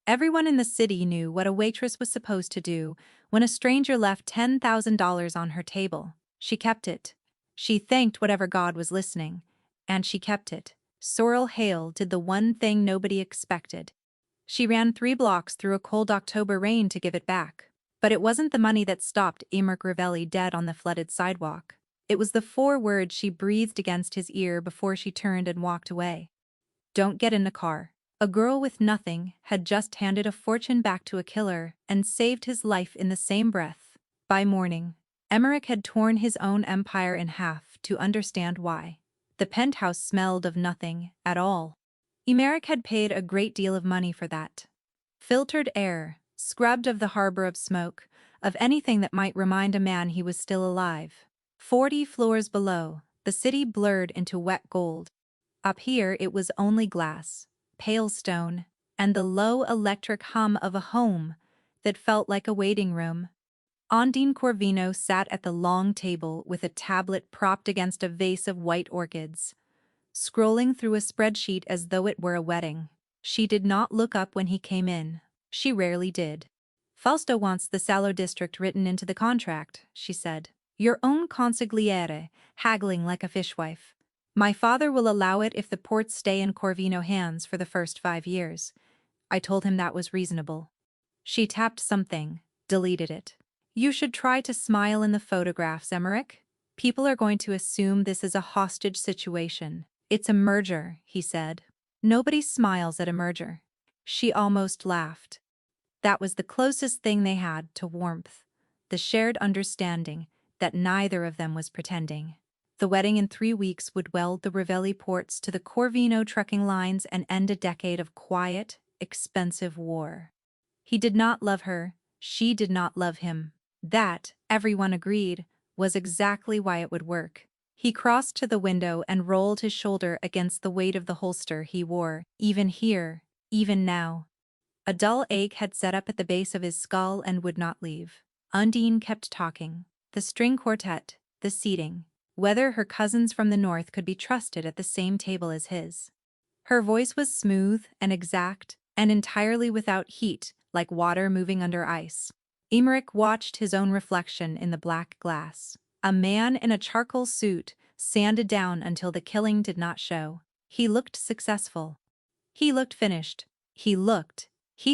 Everyone in the city knew what a waitress was supposed to do when a stranger left $10,000 on her table. She kept it. She thanked whatever God was listening, and she kept it. Sorrel Hale did the one thing nobody expected. She ran 3 blocks through a cold October rain to give it back. But it wasn't the money that stopped Emeric Ravelli dead on the flooded sidewalk. It was the 4 words she breathed against his ear before she turned and walked away. Don't get in the car. A girl with nothing had just handed a fortune back to a killer and saved his life in the same breath. By morning, Emeric had torn his own empire in half to understand why. The penthouse smelled of nothing at all. Emeric had paid a great deal of money for that. Filtered air, scrubbed of the harbor of smoke, of anything that might remind a man he was still alive. 40 floors below, the city blurred into wet gold. Up here it was only glass, pale stone, and the low electric hum of a home that felt like a waiting room. Ondine Corvino sat at the long table with a tablet propped against a vase of white orchids, scrolling through a spreadsheet as though it were a wedding. She did not look up when he came in. She rarely did. Fausto wants the Salo district written into the contract, she said. Your own consigliere, haggling like a fishwife. My father will allow it if the ports stay in Corvino hands for the first 5 years. I told him that was reasonable. She tapped something, deleted it. You should try to smile in the photographs, Emeric. People are going to assume this is a hostage situation. It's a merger, he said. Nobody smiles at a merger. She almost laughed. That was the closest thing they had to warmth, the shared understanding that neither of them was pretending. The wedding in 3 weeks would weld the Ravelli ports to the Corvino trucking lines and end a decade of quiet, expensive war. He did not love her, she did not love him. That, everyone agreed, was exactly why it would work. He crossed to the window and rolled his shoulder against the weight of the holster he wore, even here, even now. A dull ache had set up at the base of his skull and would not leave. Undine kept talking. The string quartet, the seating, whether her cousins from the north could be trusted at the same table as his. Her voice was smooth and exact, and entirely without heat, like water moving under ice. Emeric watched his own reflection in the black glass. A man in a charcoal suit, sanded down until the killing did not show. He looked successful. He looked finished. He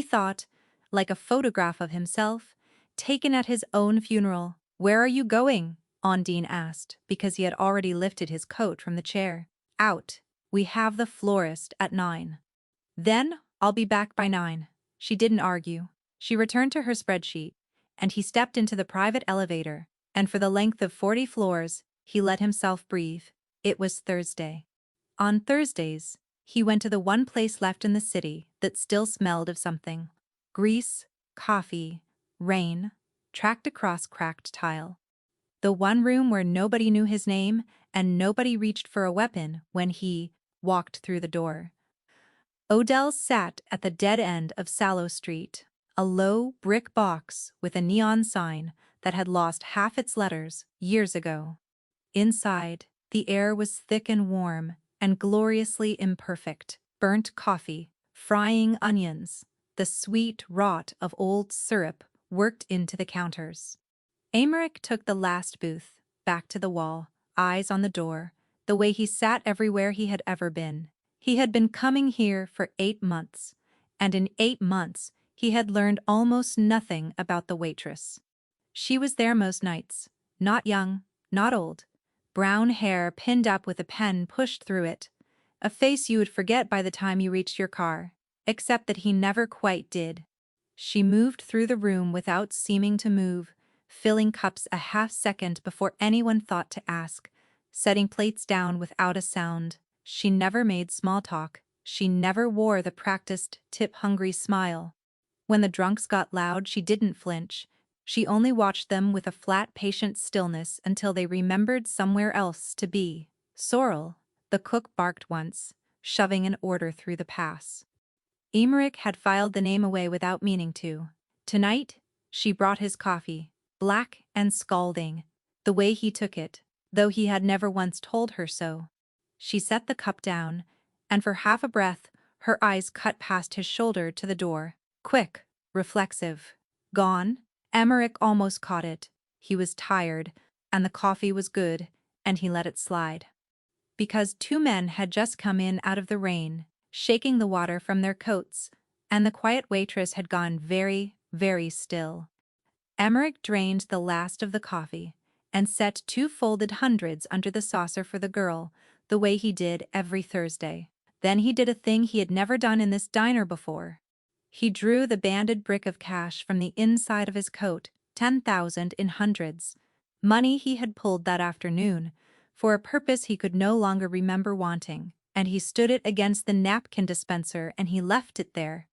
thought, like a photograph of himself, taken at his own funeral. Where are you going? Ondine asked, because he had already lifted his coat from the chair. Out. We have the florist at 9. Then, I'll be back by 9. She didn't argue. She returned to her spreadsheet, and he stepped into the private elevator, and for the length of 40 floors, he let himself breathe. It was Thursday. On Thursdays, he went to the one place left in the city that still smelled of something. Grease, coffee, rain, tracked across cracked tile. The one room where nobody knew his name and nobody reached for a weapon when he walked through the door. Odell sat at the dead end of Salo Street, a low brick box with a neon sign that had lost half its letters years ago. Inside, the air was thick and warm and gloriously imperfect. Burnt coffee, frying onions, the sweet rot of old syrup worked into the counters. Emeric took the last booth, back to the wall, eyes on the door, the way he sat everywhere he had ever been. He had been coming here for 8 months, and in 8 months he had learned almost nothing about the waitress. She was there most nights, not young, not old, brown hair pinned up with a pen pushed through it, a face you would forget by the time you reached your car, except that he never quite did. She moved through the room without seeming to move, filling cups a half-second before anyone thought to ask, setting plates down without a sound. She never made small talk. She never wore the practiced, tip-hungry smile. When the drunks got loud, she didn't flinch. She only watched them with a flat, patient stillness until they remembered somewhere else to be. Sorrel, the cook barked once, shoving an order through the pass. Emeric had filed the name away without meaning to. Tonight, she brought his coffee, black and scalding, the way he took it, though he had never once told her so. She set the cup down, and for half a breath, her eyes cut past his shoulder to the door. Quick, reflexive. Gone. Emmerich almost caught it. He was tired, and the coffee was good, and he let it slide. Because two men had just come in out of the rain, shaking the water from their coats, and the quiet waitress had gone very, very still. Emmerich drained the last of the coffee and set 2 folded hundreds under the saucer for the girl, the way he did every Thursday. Then he did a thing he had never done in this diner before. He drew the banded brick of cash from the inside of his coat, 10,000 in hundreds. Money he had pulled that afternoon, for a purpose he could no longer remember wanting, and he stood it against the napkin dispenser and he left it there.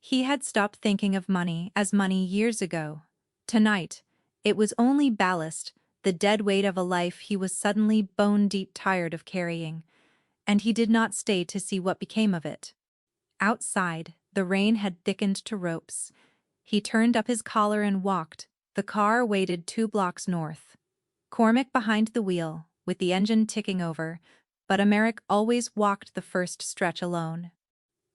He had stopped thinking of money as money years ago. Tonight, it was only ballast, the dead weight of a life he was suddenly bone-deep tired of carrying, and he did not stay to see what became of it. Outside, the rain had thickened to ropes. He turned up his collar and walked. The car waited 2 blocks north. Cormac behind the wheel, with the engine ticking over, but Emmerich always walked the first stretch alone.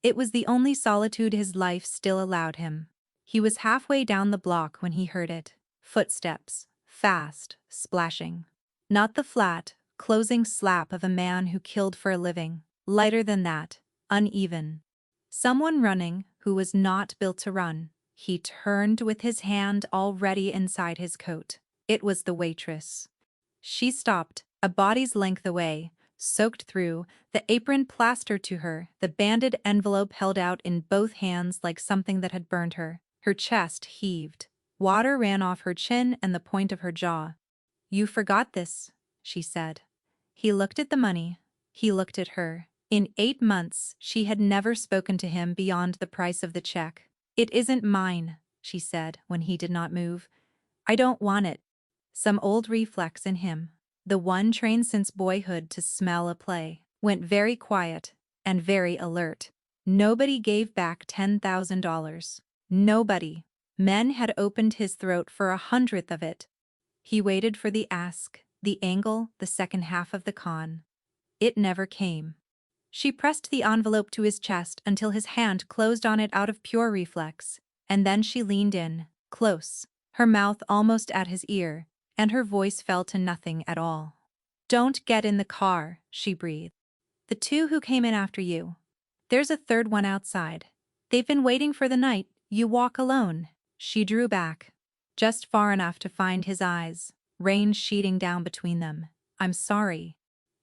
It was the only solitude his life still allowed him. He was halfway down the block when he heard it. Footsteps, fast, splashing. Not the flat, closing slap of a man who killed for a living. Lighter than that, uneven. Someone running who was not built to run. He turned with his hand already inside his coat. It was the waitress. She stopped, a body's length away, soaked through, the apron plastered to her, the banded envelope held out in both hands like something that had burned her. Her chest heaved. Water ran off her chin and the point of her jaw. "You forgot this," she said. He looked at the money. He looked at her. In 8 months, she had never spoken to him beyond the price of the check. "It isn't mine," she said when he did not move. "I don't want it." Some old reflex in him, the one trained since boyhood to smell a play, went very quiet and very alert. Nobody gave back $10,000. Nobody. Men had opened his throat for 100th of it. He waited for the ask, the angle, the second half of the con. It never came. She pressed the envelope to his chest until his hand closed on it out of pure reflex, and then she leaned in, close, her mouth almost at his ear, and her voice fell to nothing at all. "Don't get in the car," she breathed. "The 2 who came in after you. There's a 3rd one outside. They've been waiting for the night. You walk alone." She drew back, just far enough to find his eyes, rain sheeting down between them. "I'm sorry.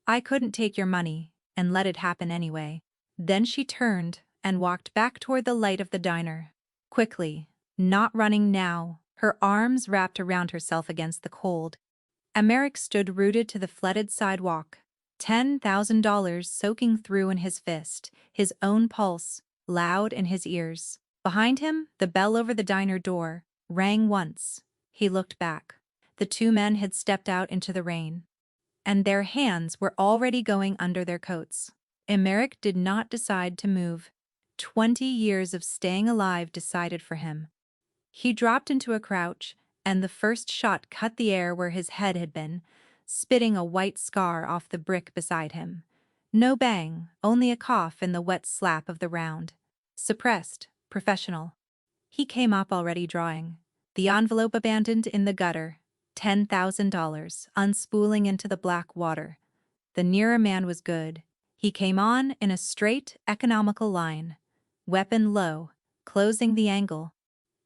I couldn't take your money, and let it happen anyway." Then she turned and walked back toward the light of the diner. Quickly, not running now, her arms wrapped around herself against the cold. Emmerich stood rooted to the flooded sidewalk, $10,000 soaking through in his fist, his own pulse, loud in his ears. Behind him, the bell over the diner door rang once. He looked back. The 2 men had stepped out into the rain, and their hands were already going under their coats. Emmerich did not decide to move. 20 years of staying alive decided for him. He dropped into a crouch, and the first shot cut the air where his head had been, spitting a white scar off the brick beside him. No bang, only a cough in the wet slap of the round. Suppressed, professional. He came up already drawing. The envelope abandoned in the gutter. $10,000, unspooling into the black water. The nearer man was good. He came on in a straight, economical line. Weapon low, closing the angle.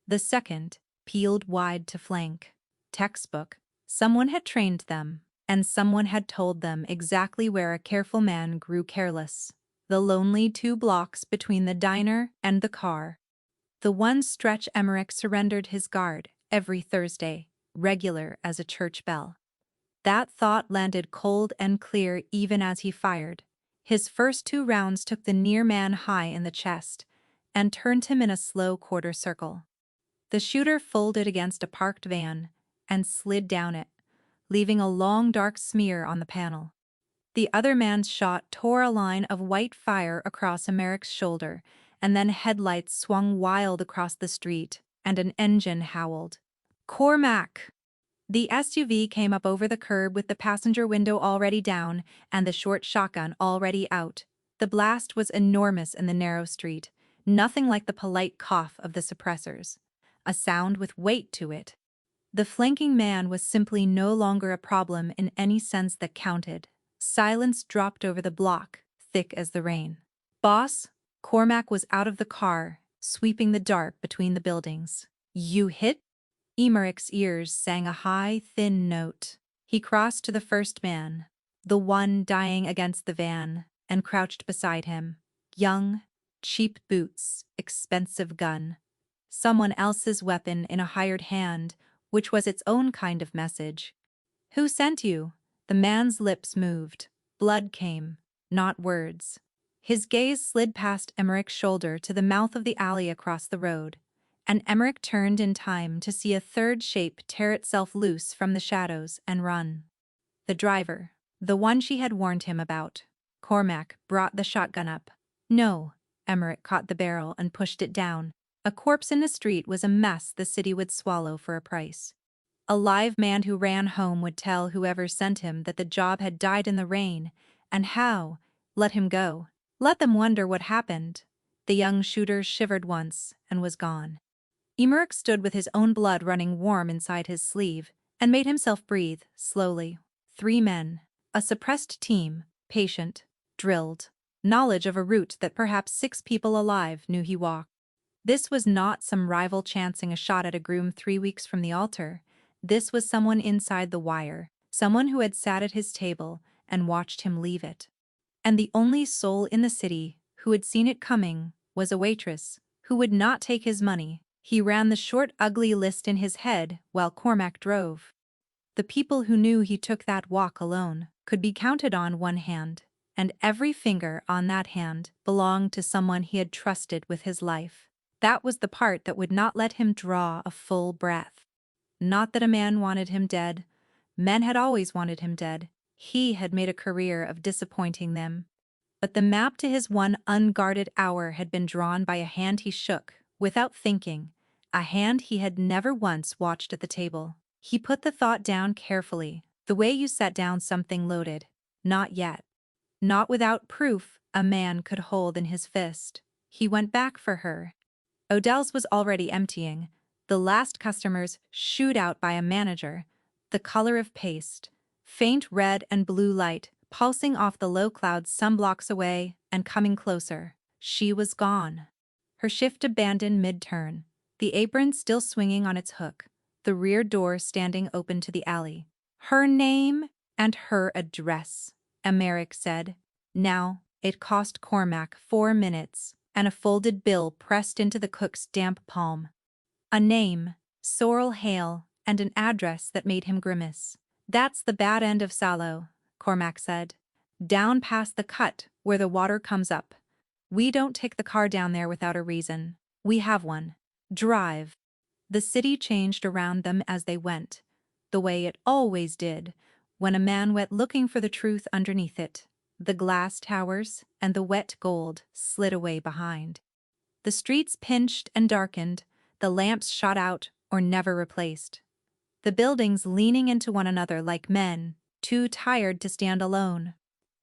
The second, peeled wide to flank. Textbook. Someone had trained them, and someone had told them exactly where a careful man grew careless. The lonely 2 blocks between the diner and the car. The one stretch Emmerich surrendered his guard every Thursday, regular as a church bell. That thought landed cold and clear even as he fired. His first 2 rounds took the near man high in the chest and turned him in a slow quarter circle. The shooter folded against a parked van and slid down it, leaving a long dark smear on the panel. The other man's shot tore a line of white fire across Emmerich's shoulder, and then headlights swung wild across the street, and an engine howled. "Cormac!" The SUV came up over the curb with the passenger window already down and the short shotgun already out. The blast was enormous in the narrow street. Nothing like the polite cough of the suppressors. A sound with weight to it. The flanking man was simply no longer a problem in any sense that counted. Silence dropped over the block, thick as the rain. "Boss?" Cormac was out of the car, sweeping the dark between the buildings. "You hit?" Emeric's ears sang a high, thin note. He crossed to the first man, the one dying against the van, and crouched beside him. Young, cheap boots, expensive gun. Someone else's weapon in a hired hand, which was its own kind of message. "Who sent you?" The man's lips moved. Blood came, not words. His gaze slid past Emeric's shoulder to the mouth of the alley across the road, and Emmerich turned in time to see a third shape tear itself loose from the shadows and run. The driver, the one she had warned him about. Cormac brought the shotgun up. "No." Emmerich caught the barrel and pushed it down. A corpse in the street was a mess the city would swallow for a price. A live man who ran home would tell whoever sent him that the job had died in the rain, and how. Let him go. Let them wonder what happened. The young shooter shivered once and was gone. Emmerich stood with his own blood running warm inside his sleeve and made himself breathe, slowly. 3 men. A suppressed team, patient, drilled. Knowledge of a route that perhaps 6 people alive knew he walked. This was not some rival chancing a shot at a groom 3 weeks from the altar. This was someone inside the wire, someone who had sat at his table and watched him leave it. And the only soul in the city who had seen it coming was a waitress, who would not take his money. He ran the short, ugly list in his head while Cormac drove. The people who knew he took that walk alone could be counted on one hand, and every finger on that hand belonged to someone he had trusted with his life. That was the part that would not let him draw a full breath. Not that a man wanted him dead. Men had always wanted him dead. He had made a career of disappointing them. But the map to his one unguarded hour had been drawn by a hand he shook, without thinking, a hand he had never once watched at the table. He put the thought down carefully, the way you set down something loaded. Not yet. Not without proof a man could hold in his fist. He went back for her. Odell's was already emptying. The last customers shooed out by a manager, the color of paste, faint red and blue light pulsing off the low clouds some blocks away and coming closer. She was gone. Her shift abandoned mid-turn, the apron still swinging on its hook, the rear door standing open to the alley. Her name and her address, Emmerich said. Now, it cost Cormac 4 minutes, and a folded bill pressed into the cook's damp palm. A name, Sorrel Hale, and an address that made him grimace. "That's the bad end of Sallow," Cormac said. "Down past the cut where the water comes up. We don't take the car down there without a reason. We have one. Drive." The city changed around them as they went, the way it always did, when a man went looking for the truth underneath it. The glass towers and the wet gold slid away behind. The streets pinched and darkened, the lamps shot out or never replaced. The buildings leaning into one another like men, too tired to stand alone.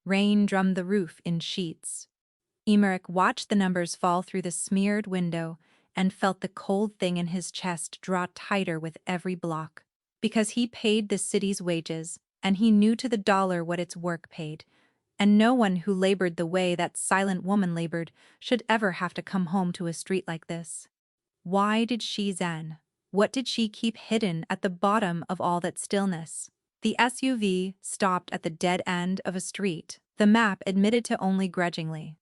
Rain drummed the roof in sheets. Emmerich watched the numbers fall through the smeared window and felt the cold thing in his chest draw tighter with every block. Because he paid the city's wages, and he knew to the dollar what its work paid, and no one who labored the way that silent woman labored should ever have to come home to a street like this. Why did she zen? What did she keep hidden at the bottom of all that stillness? The SUV stopped at the dead end of a street, the map admitted to only grudgingly.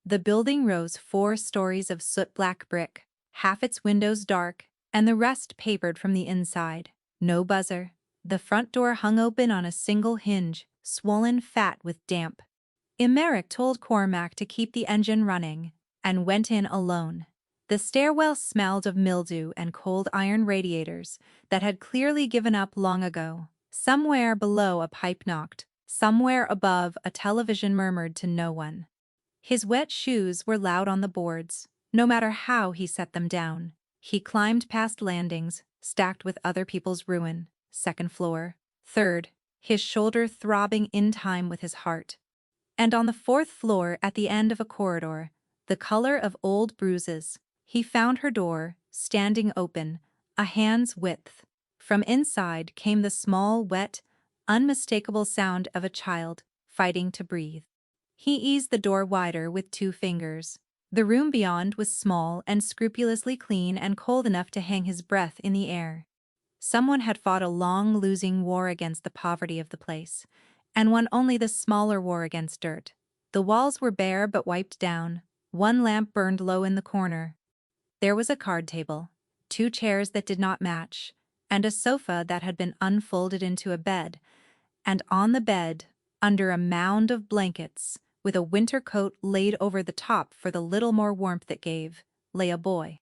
The building rose 4 stories of soot-black brick, half its windows dark, and the rest papered from the inside. No buzzer. The front door hung open on a single hinge, swollen fat with damp. Emmerich told Cormac to keep the engine running, and went in alone. The stairwell smelled of mildew and cold iron radiators that had clearly given up long ago. Somewhere below a pipe knocked, somewhere above a television murmured to no one. His wet shoes were loud on the boards, no matter how he set them down. He climbed past landings, stacked with other people's ruin, 2nd floor, 3rd, his shoulder throbbing in time with his heart. And on the 4th floor at the end of a corridor, the color of old bruises. He found her door, standing open, a hand's width. From inside came the small, wet, unmistakable sound of a child fighting to breathe. He eased the door wider with 2 fingers. The room beyond was small and scrupulously clean and cold enough to hang his breath in the air. Someone had fought a long, losing war against the poverty of the place, and won only the smaller war against dirt. The walls were bare but wiped down. 1 lamp burned low in the corner. There was a card table, 2 chairs that did not match, and a sofa that had been unfolded into a bed, and on the bed, under a mound of blankets, with a winter coat laid over the top for the little more warmth it gave, lay a boy.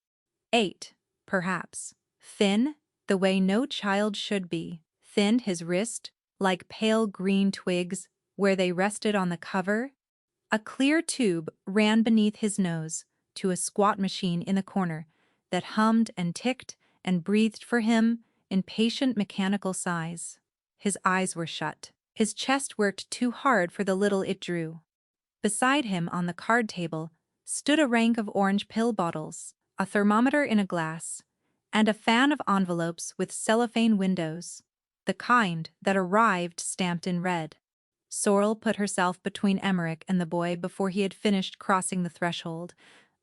8, perhaps. Thin, the way no child should be, thin his wrist, like pale green twigs, where they rested on the cover. A clear tube ran beneath his nose to a squat machine in the corner that hummed and ticked and breathed for him in patient mechanical sighs. His eyes were shut. His chest worked too hard for the little it drew. Beside him on the card table stood a rank of orange pill bottles, a thermometer in a glass, and a fan of envelopes with cellophane windows, the kind that arrived stamped in red. Sorrel put herself between Emmerich and the boy before he had finished crossing the threshold,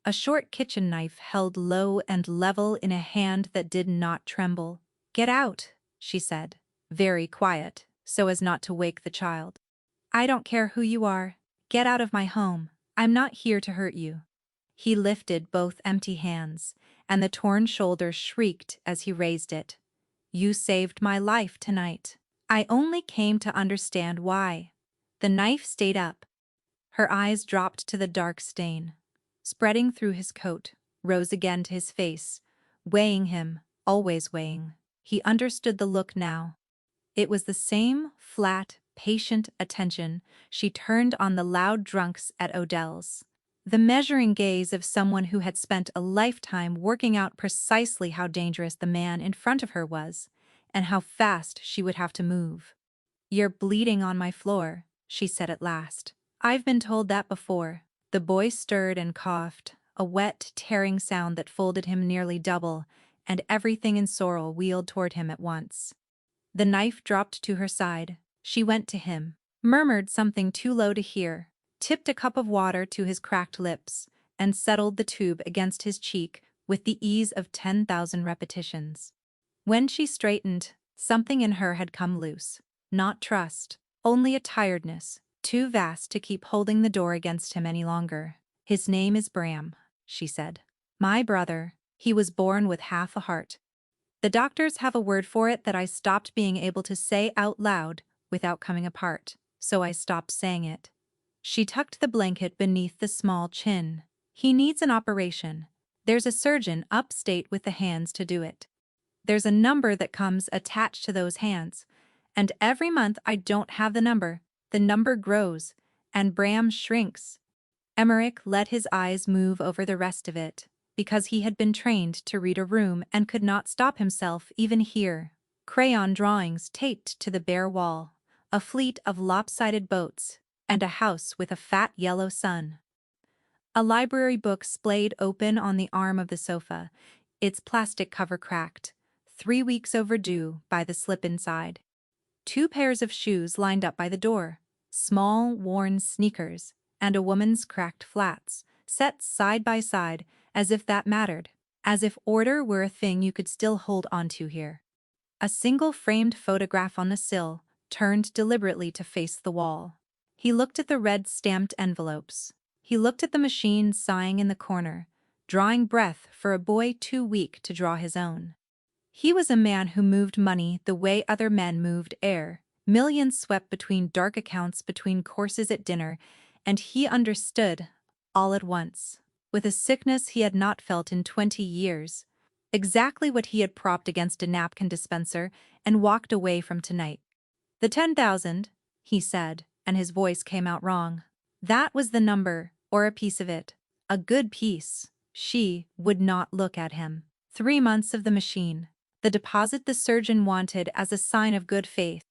a short kitchen knife held low and level in a hand that did not tremble. "Get out," she said, very quiet, so as not to wake the child. "I don't care who you are. Get out of my home. I'm not here to hurt you." He lifted both empty hands, and the torn shoulder shrieked as he raised it. "You saved my life tonight. I only came to understand why." The knife stayed up. Her eyes dropped to the dark stain. Spreading through his coat, rose again to his face, weighing him, always weighing. He understood the look now. It was the same flat, patient attention she turned on the loud drunks at Odell's. The measuring gaze of someone who had spent a lifetime working out precisely how dangerous the man in front of her was, and how fast she would have to move. "You're bleeding on my floor," she said at last. "I've been told that before." The boy stirred and coughed, a wet, tearing sound that folded him nearly double, and everything in Sorrel wheeled toward him at once. The knife dropped to her side. She went to him, murmured something too low to hear, tipped a cup of water to his cracked lips, and settled the tube against his cheek with the ease of 10,000 repetitions. When she straightened, something in her had come loose. Not trust, only a tiredness, too vast to keep holding the door against him any longer. "His name is Bram," she said. "My brother. He was born with half a heart. The doctors have a word for it that I stopped being able to say out loud without coming apart, so I stopped saying it." She tucked the blanket beneath the small chin. "He needs an operation. There's a surgeon upstate with the hands to do it. There's a number that comes attached to those hands, and every month I don't have the number grows, and Bram shrinks." Emmerich let his eyes move over the rest of it, because he had been trained to read a room and could not stop himself even here. Crayon drawings taped to the bare wall, a fleet of lopsided boats, and a house with a fat yellow sun. A library book splayed open on the arm of the sofa, its plastic cover cracked, 3 weeks overdue by the slip inside. 2 pairs of shoes lined up by the door, small, worn sneakers, and a woman's cracked flats, set side by side as if that mattered, as if order were a thing you could still hold onto here. A single framed photograph on the sill, turned deliberately to face the wall. He looked at the red stamped envelopes. He looked at the machine sighing in the corner, drawing breath for a boy too weak to draw his own. He was a man who moved money the way other men moved air. Millions swept between dark accounts between courses at dinner, and he understood, all at once, with a sickness he had not felt in 20 years, exactly what he had propped against a napkin dispenser and walked away from tonight. "The 10,000, he said, and his voice came out wrong. That was the number, or a piece of it. A good piece. She would not look at him. 3 months of the machine. The deposit the surgeon wanted as a sign of good faith.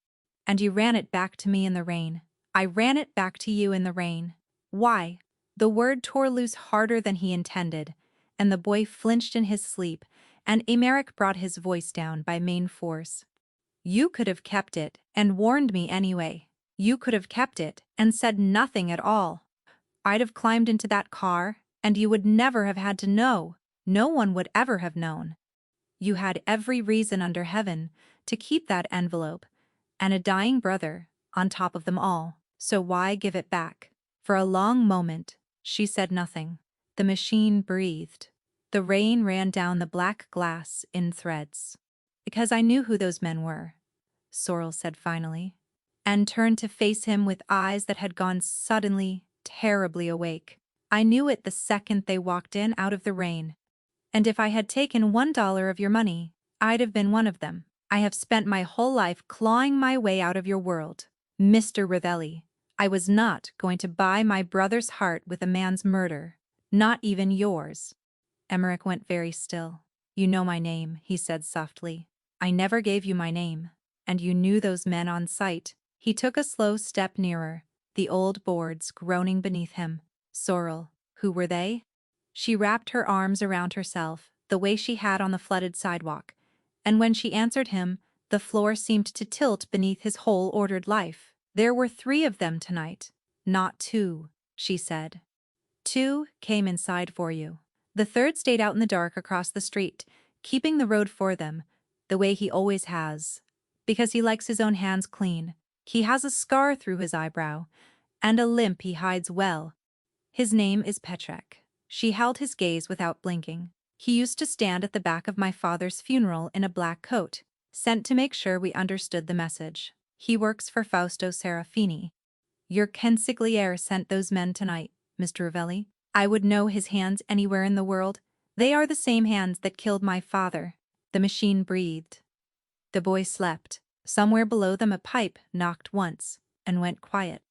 And you ran it back to me in the rain. I ran it back to you in the rain. Why? The word tore loose harder than he intended, and the boy flinched in his sleep, and Emeric brought his voice down by main force. You could have kept it and warned me anyway. You could have kept it and said nothing at all. I'd have climbed into that car, and you would never have had to know. No one would ever have known. You had every reason under heaven to keep that envelope, and a dying brother on top of them all, so why give it back? For a long moment, she said nothing. The machine breathed. The rain ran down the black glass in threads. Because I knew who those men were, Sorrel said finally, and turned to face him with eyes that had gone suddenly, terribly awake. I knew it the second they walked in out of the rain. And if I had taken $1 of your money, I'd have been one of them. I have spent my whole life clawing my way out of your world. Mr. Ravelli, I was not going to buy my brother's heart with a man's murder. Not even yours. Emeric went very still. You know my name, he said softly. I never gave you my name. And you knew those men on sight. He took a slow step nearer, the old boards groaning beneath him. Sorrel, who were they? She wrapped her arms around herself, the way she had on the flooded sidewalk, and when she answered him, the floor seemed to tilt beneath his whole ordered life. There were 3 of them tonight, not 2, she said. 2 came inside for you. The third stayed out in the dark across the street, keeping the road for them, the way he always has. Because he likes his own hands clean. He has a scar through his eyebrow, and a limp he hides well. His name is Petrek. She held his gaze without blinking. He used to stand at the back of my father's funeral in a black coat, sent to make sure we understood the message. He works for Fausto Serafini. Your consigliere sent those men tonight, Mr. Ravelli. I would know his hands anywhere in the world. They are the same hands that killed my father. The machine breathed. The boy slept. Somewhere below them a pipe knocked once and went quiet.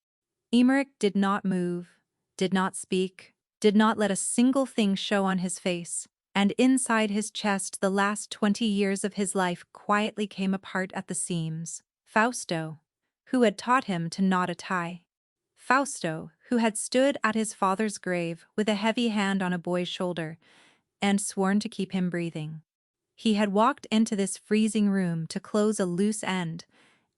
Emeric did not move, did not speak, did not let a single thing show on his face, and inside his chest the last 20 years of his life quietly came apart at the seams. Fausto, who had taught him to knot a tie. Fausto, who had stood at his father's grave with a heavy hand on a boy's shoulder and sworn to keep him breathing. He had walked into this freezing room to close a loose end,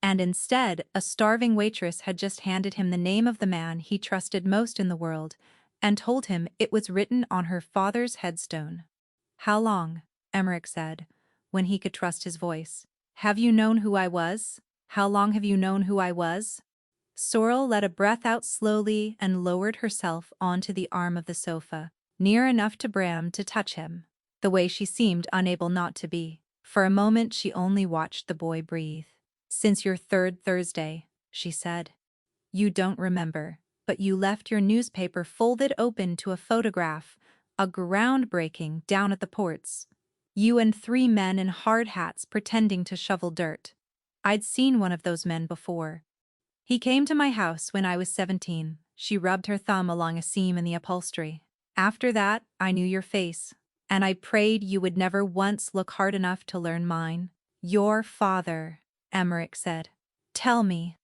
and instead a starving waitress had just handed him the name of the man he trusted most in the world and told him it was written on her father's headstone. How long, Emeric said, when he could trust his voice. Have you known who I was? How long have you known who I was? Sorrel let a breath out slowly and lowered herself onto the arm of the sofa, near enough to Bram to touch him, the way she seemed unable not to be. For a moment she only watched the boy breathe. Since your 3rd Thursday, she said. You don't remember, but you left your newspaper folded open to a photograph, a groundbreaking down at the ports. You and 3 men in hard hats pretending to shovel dirt. I'd seen one of those men before. He came to my house when I was 17. She rubbed her thumb along a seam in the upholstery. After that, I knew your face, and I prayed you would never once look hard enough to learn mine. Your father, Emeric said. Tell me.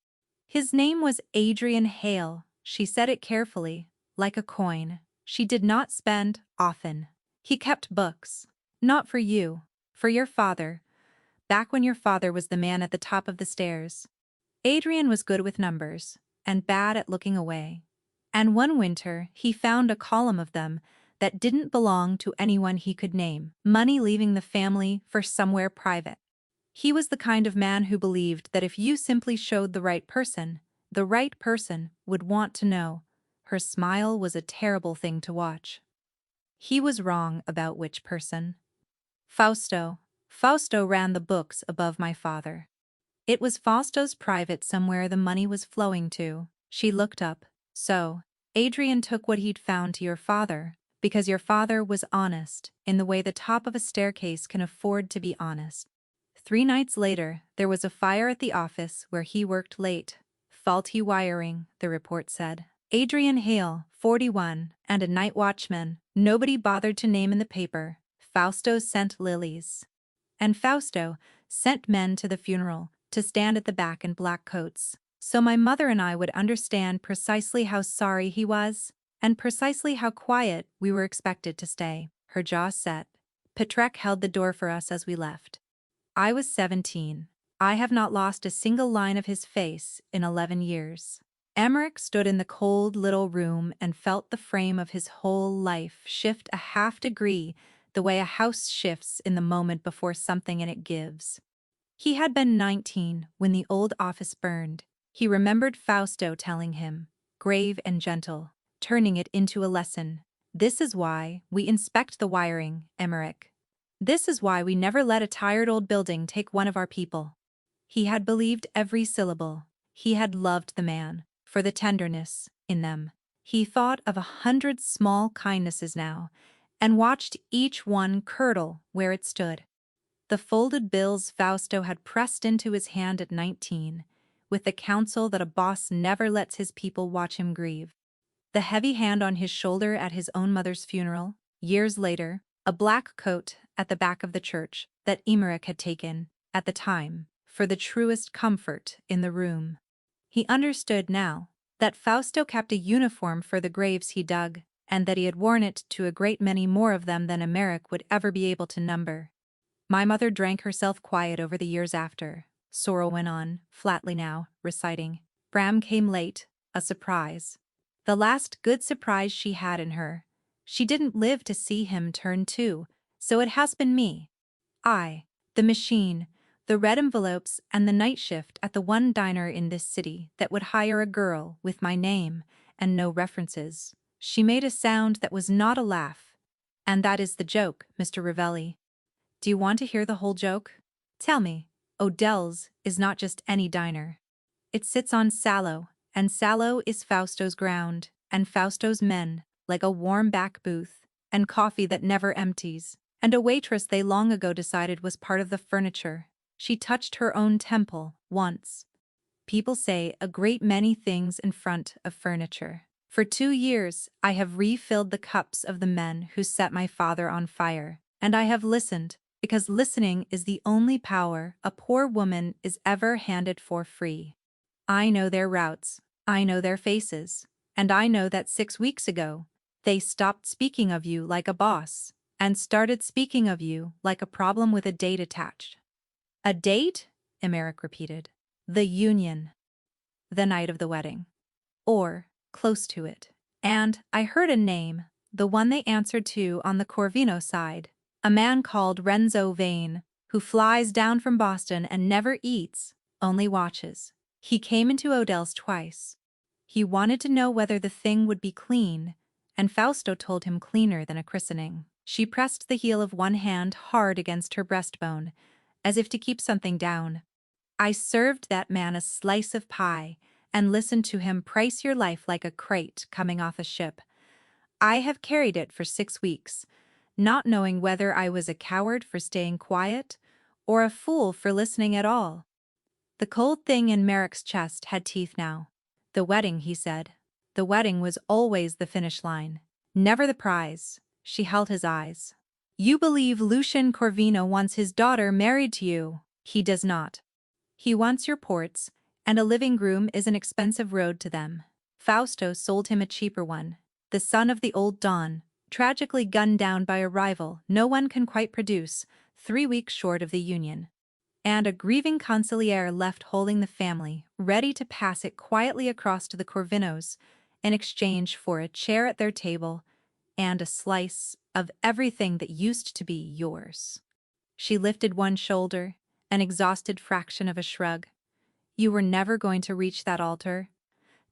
His name was Adrian Hale. She said it carefully, like a coin. She did not spend often. He kept books. Not for you, for your father. Back when your father was the man at the top of the stairs. Adrian was good with numbers, and bad at looking away. And one winter, he found a column of them that didn't belong to anyone he could name. Money leaving the family for somewhere private. He was the kind of man who believed that if you simply showed the right person would want to know. Her smile was a terrible thing to watch. He was wrong about which person. Fausto. Fausto ran the books above my father. It was Fausto's private somewhere the money was flowing to. She looked up. So, Adrian took what he'd found to your father, because your father was honest, in the way the top of a staircase can afford to be honest. 3 nights later, there was a fire at the office where he worked late. Faulty wiring, the report said. Adrian Hale, 41, and a night watchman. Nobody bothered to name in the paper. Fausto sent lilies. And Fausto sent men to the funeral, to stand at the back in black coats. So my mother and I would understand precisely how sorry he was. and precisely how quiet we were expected to stay. Her jaw set. Patrek held the door for us as we left. I was 17. I have not lost a single line of his face in 11 years. Emmerich stood in the cold little room and felt the frame of his whole life shift a half degree the way a house shifts in the moment before something in it gives. He had been 19 when the old office burned. He remembered Fausto telling him, grave and gentle, turning it into a lesson. This is why we inspect the wiring, Emmerich. This is why we never let a tired old building take one of our people. He had believed every syllable. He had loved the man, for the tenderness in them. He thought of 100 small kindnesses now, and watched each one curdle where it stood. The folded bills Fausto had pressed into his hand at 19, with the counsel that a boss never lets his people watch him grieve. The heavy hand on his shoulder at his own mother's funeral, years later, a black coat at the back of the church that Emmerich had taken, at the time, for the truest comfort in the room. He understood now that Fausto kept a uniform for the graves he dug, and that he had worn it to a great many more of them than Emmerich would ever be able to number. My mother drank herself quiet over the years after. Sorrel went on, flatly now, reciting. Bram came late, a surprise. The last good surprise she had in her. She didn't live to see him turn two, so it has been me. The machine, the red envelopes and the night shift at the one diner in this city that would hire a girl with my name and no references. She made a sound that was not a laugh. And that is the joke, Mr. Ravelli. Do you want to hear the whole joke? Tell me, Odell's is not just any diner. It sits on Sallow, and Sallow is Fausto's ground, and Fausto's men, like a warm back booth, and coffee that never empties, and a waitress they long ago decided was part of the furniture. She touched her own temple, once. People say a great many things in front of furniture. For 2 years, I have refilled the cups of the men who set my father on fire, and I have listened, because listening is the only power a poor woman is ever handed for free. I know their routes, I know their faces, and I know that 6 weeks ago, they stopped speaking of you like a boss, and started speaking of you like a problem with a date attached. A date? Emmerich repeated. The union. The night of the wedding. Or, close to it. And I heard a name, the one they answered to on the Corvino side. A man called Renzo Vane, who flies down from Boston and never eats, only watches. He came into Odell's twice. He wanted to know whether the thing would be clean, and Fausto told him cleaner than a christening. She pressed the heel of one hand hard against her breastbone, as if to keep something down. I served that man a slice of pie, and listened to him price your life like a crate coming off a ship. I have carried it for 6 weeks, not knowing whether I was a coward for staying quiet, or a fool for listening at all. The cold thing in Merrick's chest had teeth now. The wedding, he said. The wedding was always the finish line. Never the prize. She held his eyes. You believe Lucian Corvino wants his daughter married to you. He does not. He wants your ports, and a living groom is an expensive road to them. Fausto sold him a cheaper one. The son of the old Don, tragically gunned down by a rival no one can quite produce, 3 weeks short of the union. And a grieving consigliere left holding the family, ready to pass it quietly across to the Corvinos, in exchange for a chair at their table and a slice of everything that used to be yours. She lifted one shoulder, an exhausted fraction of a shrug. You were never going to reach that altar.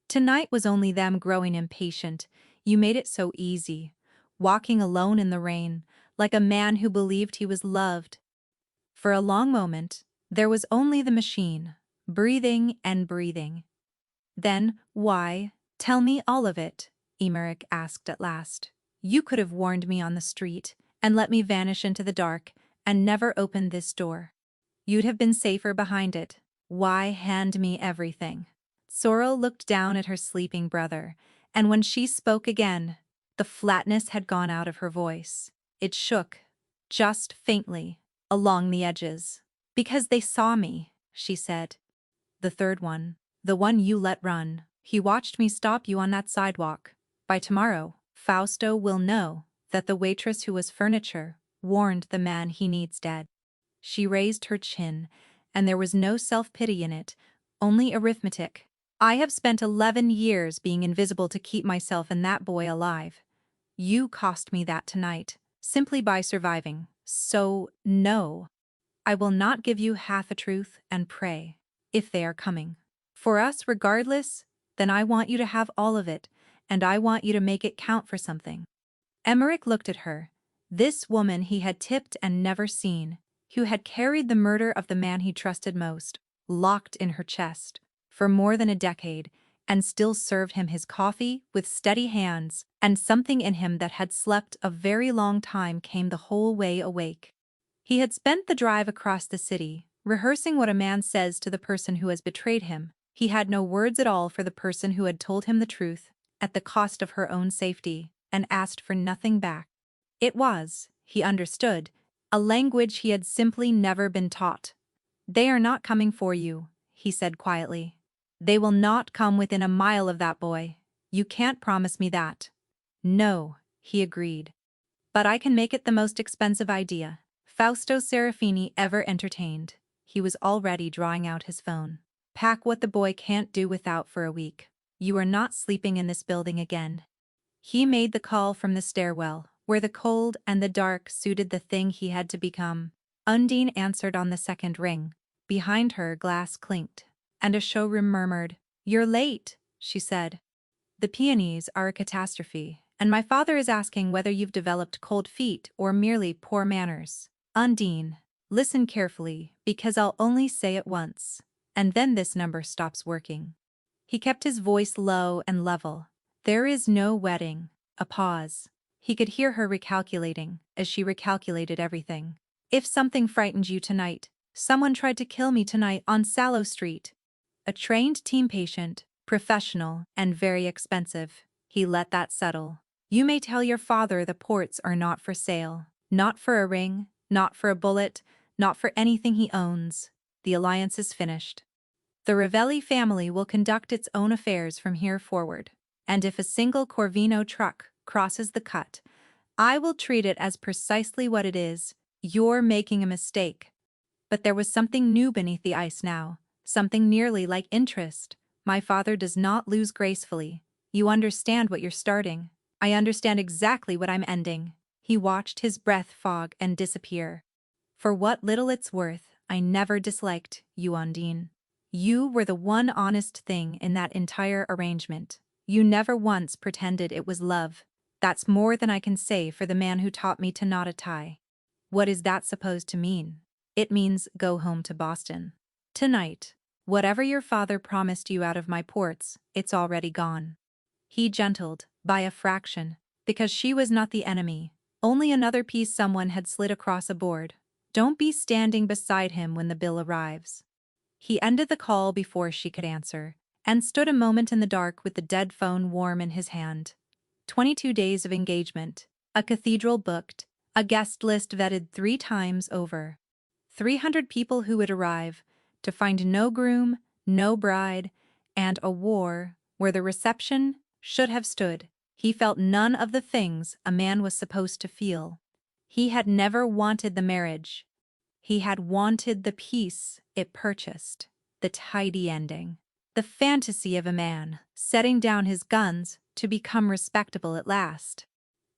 Tonight was only them growing impatient. You made it so easy, walking alone in the rain, like a man who believed he was loved. For a long moment, there was only the machine, breathing and breathing. Then, why, tell me all of it, Emmerich asked at last. You could have warned me on the street, and let me vanish into the dark, and never opened this door. You'd have been safer behind it. Why hand me everything? Sorrel looked down at her sleeping brother, and when she spoke again, the flatness had gone out of her voice. It shook, just faintly, along the edges. Because they saw me, she said. The third one, the one you let run. He watched me stop you on that sidewalk. By tomorrow, Fausto will know that the waitress who was furniture warned the man he needs dead. She raised her chin, and there was no self-pity in it, only arithmetic. I have spent 11 years being invisible to keep myself and that boy alive. You cost me that tonight, simply by surviving. So, no. I will not give you half a truth and pray, if they are coming. For us, regardless, then I want you to have all of it, and I want you to make it count for something. Emmerich looked at her, this woman he had tipped and never seen, who had carried the murder of the man he trusted most, locked in her chest, for more than a decade, and still served him his coffee with steady hands, and something in him that had slept a very long time came the whole way awake. He had spent the drive across the city, rehearsing what a man says to the person who has betrayed him. He had no words at all for the person who had told him the truth, at the cost of her own safety, and asked for nothing back. It was, he understood, a language he had simply never been taught. They are not coming for you, he said quietly. They will not come within a mile of that boy. You can't promise me that. No, he agreed. But I can make it the most expensive idea Fausto Serafini ever entertained. He was already drawing out his phone. Pack what the boy can't do without for a week. You are not sleeping in this building again. He made the call from the stairwell, where the cold and the dark suited the thing he had to become. Undine answered on the second ring. Behind her, glass clinked, and a showroom murmured. You're late, she said. The peonies are a catastrophe, and my father is asking whether you've developed cold feet or merely poor manners. Undine, listen carefully, because I'll only say it once, and then this number stops working. He kept his voice low and level. There is no wedding. A pause. He could hear her recalculating, as she recalculated everything. If something frightened you tonight, someone tried to kill me tonight on Sallow Street. A trained team patient, professional, and very expensive. He let that settle. You may tell your father the ports are not for sale. Not for a ring, not for a bullet, not for anything he owns. The alliance is finished. The Ravelli family will conduct its own affairs from here forward. And if a single Corvino truck crosses the cut, I will treat it as precisely what it is. You're making a mistake. But there was something new beneath the ice now, something nearly like interest. My father does not lose gracefully. You understand what you're starting. I understand exactly what I'm ending. He watched his breath fog and disappear. For what little it's worth, I never disliked you, Undine. You were the one honest thing in that entire arrangement. You never once pretended it was love. That's more than I can say for the man who taught me to knot a tie. What is that supposed to mean? It means go home to Boston. Tonight. Whatever your father promised you out of my ports, it's already gone. He gentled, by a fraction, because she was not the enemy, only another piece someone had slid across a board. Don't be standing beside him when the bill arrives. He ended the call before she could answer, and stood a moment in the dark with the dead phone warm in his hand. 22 days of engagement, a cathedral booked, a guest list vetted 3 times over. 300 people who would arrive, to find no groom, no bride, and a war where the reception should have stood. He felt none of the things a man was supposed to feel. He had never wanted the marriage. He had wanted the peace it purchased, the tidy ending, the fantasy of a man setting down his guns to become respectable at last.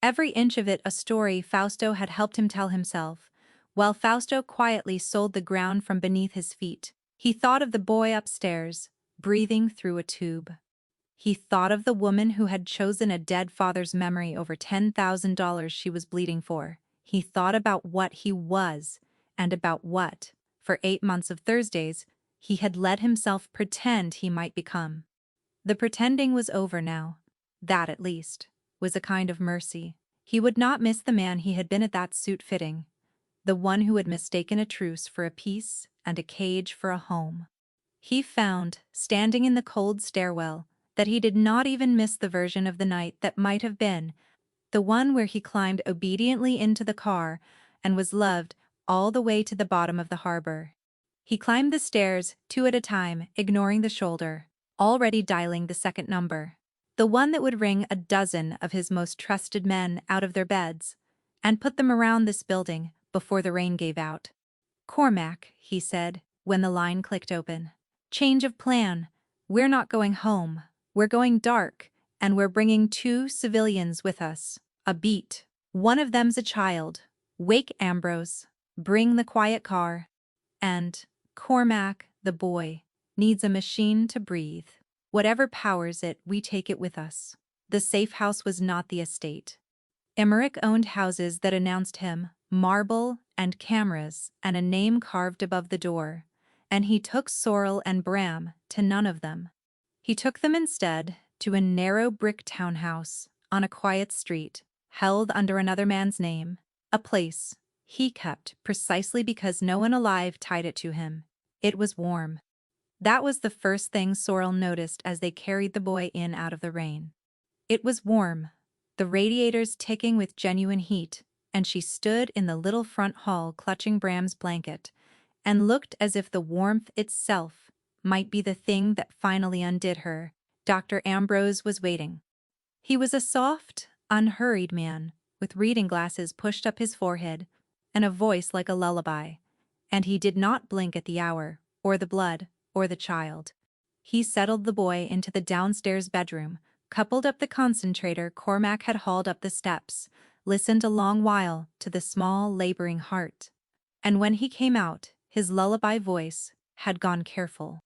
Every inch of it a story Fausto had helped him tell himself, while Fausto quietly sold the ground from beneath his feet. He thought of the boy upstairs, breathing through a tube. He thought of the woman who had chosen a dead father's memory over $10,000 she was bleeding for. He thought about what he was, and about what, for 8 months of Thursdays, he had let himself pretend he might become. The pretending was over now. That, at least, was a kind of mercy. He would not miss the man he had been at that suit fitting, the one who had mistaken a truce for a peace and a cage for a home. He found, standing in the cold stairwell, that he did not even miss the version of the night that might have been, the one where he climbed obediently into the car and was loved all the way to the bottom of the harbor. He climbed the stairs 2 at a time, ignoring the shoulder, already dialing the second number. the one that would wring a dozen of his most trusted men out of their beds and put them around this building before the rain gave out. "Cormac," he said, when the line clicked open. "Change of plan. We're not going home. We're going dark, and we're bringing 2 civilians with us. A beat. One of them's a child. Wake Ambrose. Bring the quiet car. And Cormac, the boy, needs a machine to breathe. Whatever powers it, we take it with us." The safe house was not the estate. Emmerich owned houses that announced him, marble and cameras and a name carved above the door, and he took Sorrel and Bram to none of them. He took them instead to a narrow brick townhouse on a quiet street, held under another man's name, a place he kept precisely because no one alive tied it to him. It was warm. That was the first thing Sorrel noticed as they carried the boy in out of the rain. It was warm, the radiators ticking with genuine heat, and she stood in the little front hall clutching Bram's blanket and looked as if the warmth itself might be the thing that finally undid her. Dr. Ambrose was waiting. He was a soft, unhurried man, with reading glasses pushed up his forehead and a voice like a lullaby, and he did not blink at the hour, or the blood, or the child. He settled the boy into the downstairs bedroom, coupled up the concentrator Cormac had hauled up the steps, listened a long while to the small, laboring heart. And when he came out, his lullaby voice had gone careful.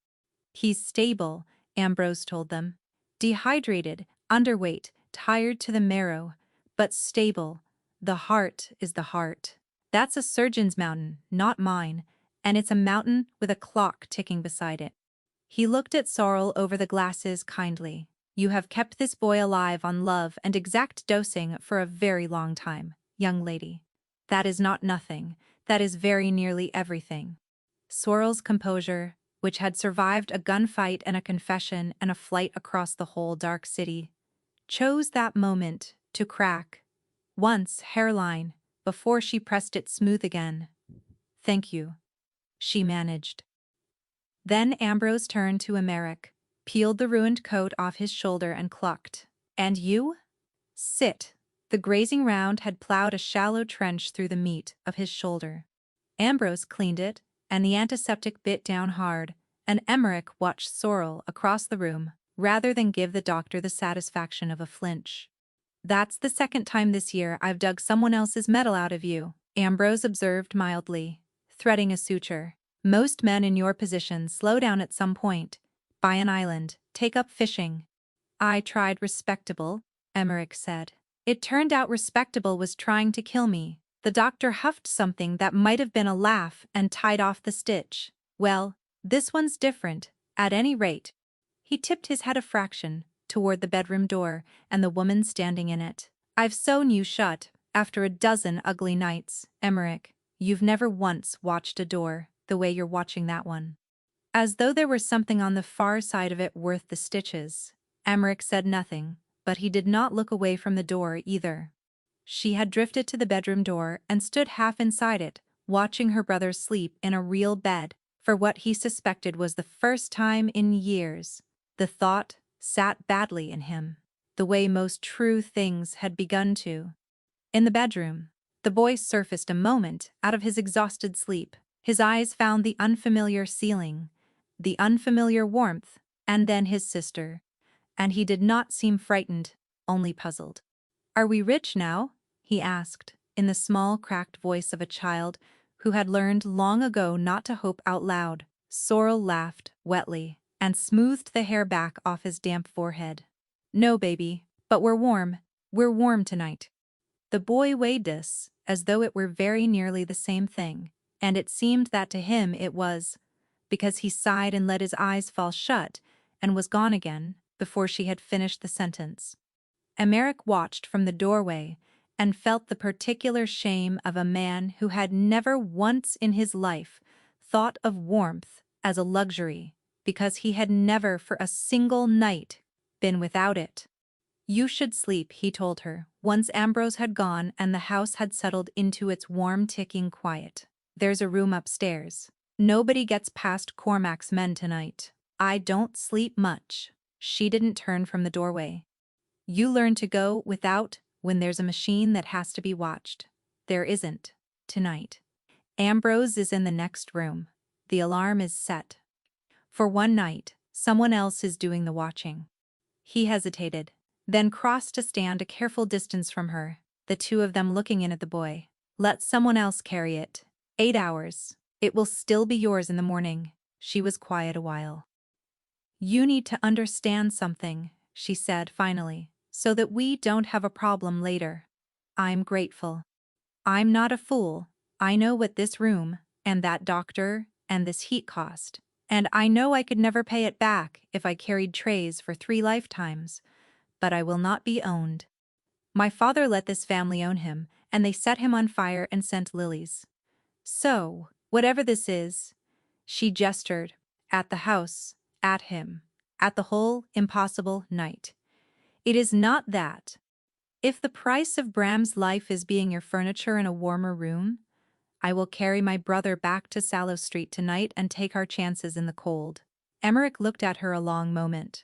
"He's stable," Ambrose told them. "Dehydrated, underweight, tired to the marrow, but stable. The heart is the heart. That's a surgeon's mountain, not mine, and it's a mountain with a clock ticking beside it." He looked at Sorrel over the glasses kindly. "You have kept this boy alive on love and exact dosing for a very long time, young lady. That is not nothing, that is very nearly everything." Sorrel's composure, which had survived a gunfight and a confession and a flight across the whole dark city, chose that moment to crack, once hairline, before she pressed it smooth again. "Thank you," she managed. Then Ambrose turned to Emmerich, peeled the ruined coat off his shoulder and clucked. "And you? Sit." The grazing round had plowed a shallow trench through the meat of his shoulder. Ambrose cleaned it, and the antiseptic bit down hard, and Emmerich watched Sorrel across the room, rather than give the doctor the satisfaction of a flinch. "That's the second time this year I've dug someone else's metal out of you," Ambrose observed mildly, threading a suture. "Most men in your position slow down at some point, buy an island, take up fishing." "I tried respectable," Emmerich said. "It turned out respectable was trying to kill me." The doctor huffed something that might have been a laugh and tied off the stitch. "Well, this one's different, at any rate." He tipped his head a fraction toward the bedroom door and the woman standing in it. "I've sewn you shut, after a dozen ugly nights, Emmerich. You've never once watched a door the way you're watching that one." As though there were something on the far side of it worth the stitches, Emmerich said nothing, but he did not look away from the door either. She had drifted to the bedroom door and stood half inside it, watching her brother sleep in a real bed, for what he suspected was the first time in years. The thought sat badly in him, the way most true things had begun to. In the bedroom, the boy surfaced a moment out of his exhausted sleep. His eyes found the unfamiliar ceiling, the unfamiliar warmth, and then his sister, and he did not seem frightened, only puzzled. "Are we rich now?" he asked, in the small, cracked voice of a child who had learned long ago not to hope out loud. Sorrel laughed wetly and smoothed the hair back off his damp forehead. "No, baby, but we're warm. We're warm tonight." The boy weighed this as though it were very nearly the same thing, and it seemed that to him it was, because he sighed and let his eyes fall shut and was gone again before she had finished the sentence. Emmerich watched from the doorway and felt the particular shame of a man who had never once in his life thought of warmth as a luxury, because he had never for a single night been without it. "You should sleep," he told her, once Ambrose had gone and the house had settled into its warm ticking quiet. "There's a room upstairs. Nobody gets past Cormac's men tonight. I don't sleep much." She didn't turn from the doorway. You learn to go without when there's a machine that has to be watched. There isn't. Tonight. Ambrose is in the next room. The alarm is set. For one night, someone else is doing the watching. He hesitated, then crossed to stand a careful distance from her, the two of them looking in at the boy. Let someone else carry it. 8 hours. It will still be yours in the morning. She was quiet a while. You need to understand something, she said finally, so that we don't have a problem later. I'm grateful. I'm not a fool. I know what this room, and that doctor, and this heat cost. And I know I could never pay it back if I carried trays for 3 lifetimes. But I will not be owned. My father let this family own him, and they set him on fire and sent lilies. So, whatever this is, she gestured, at the house, at him, at the whole impossible night. It is not that. If the price of Bram's life is being your furniture in a warmer room, I will carry my brother back to Sallow Street tonight and take our chances in the cold. Emmerich looked at her a long moment.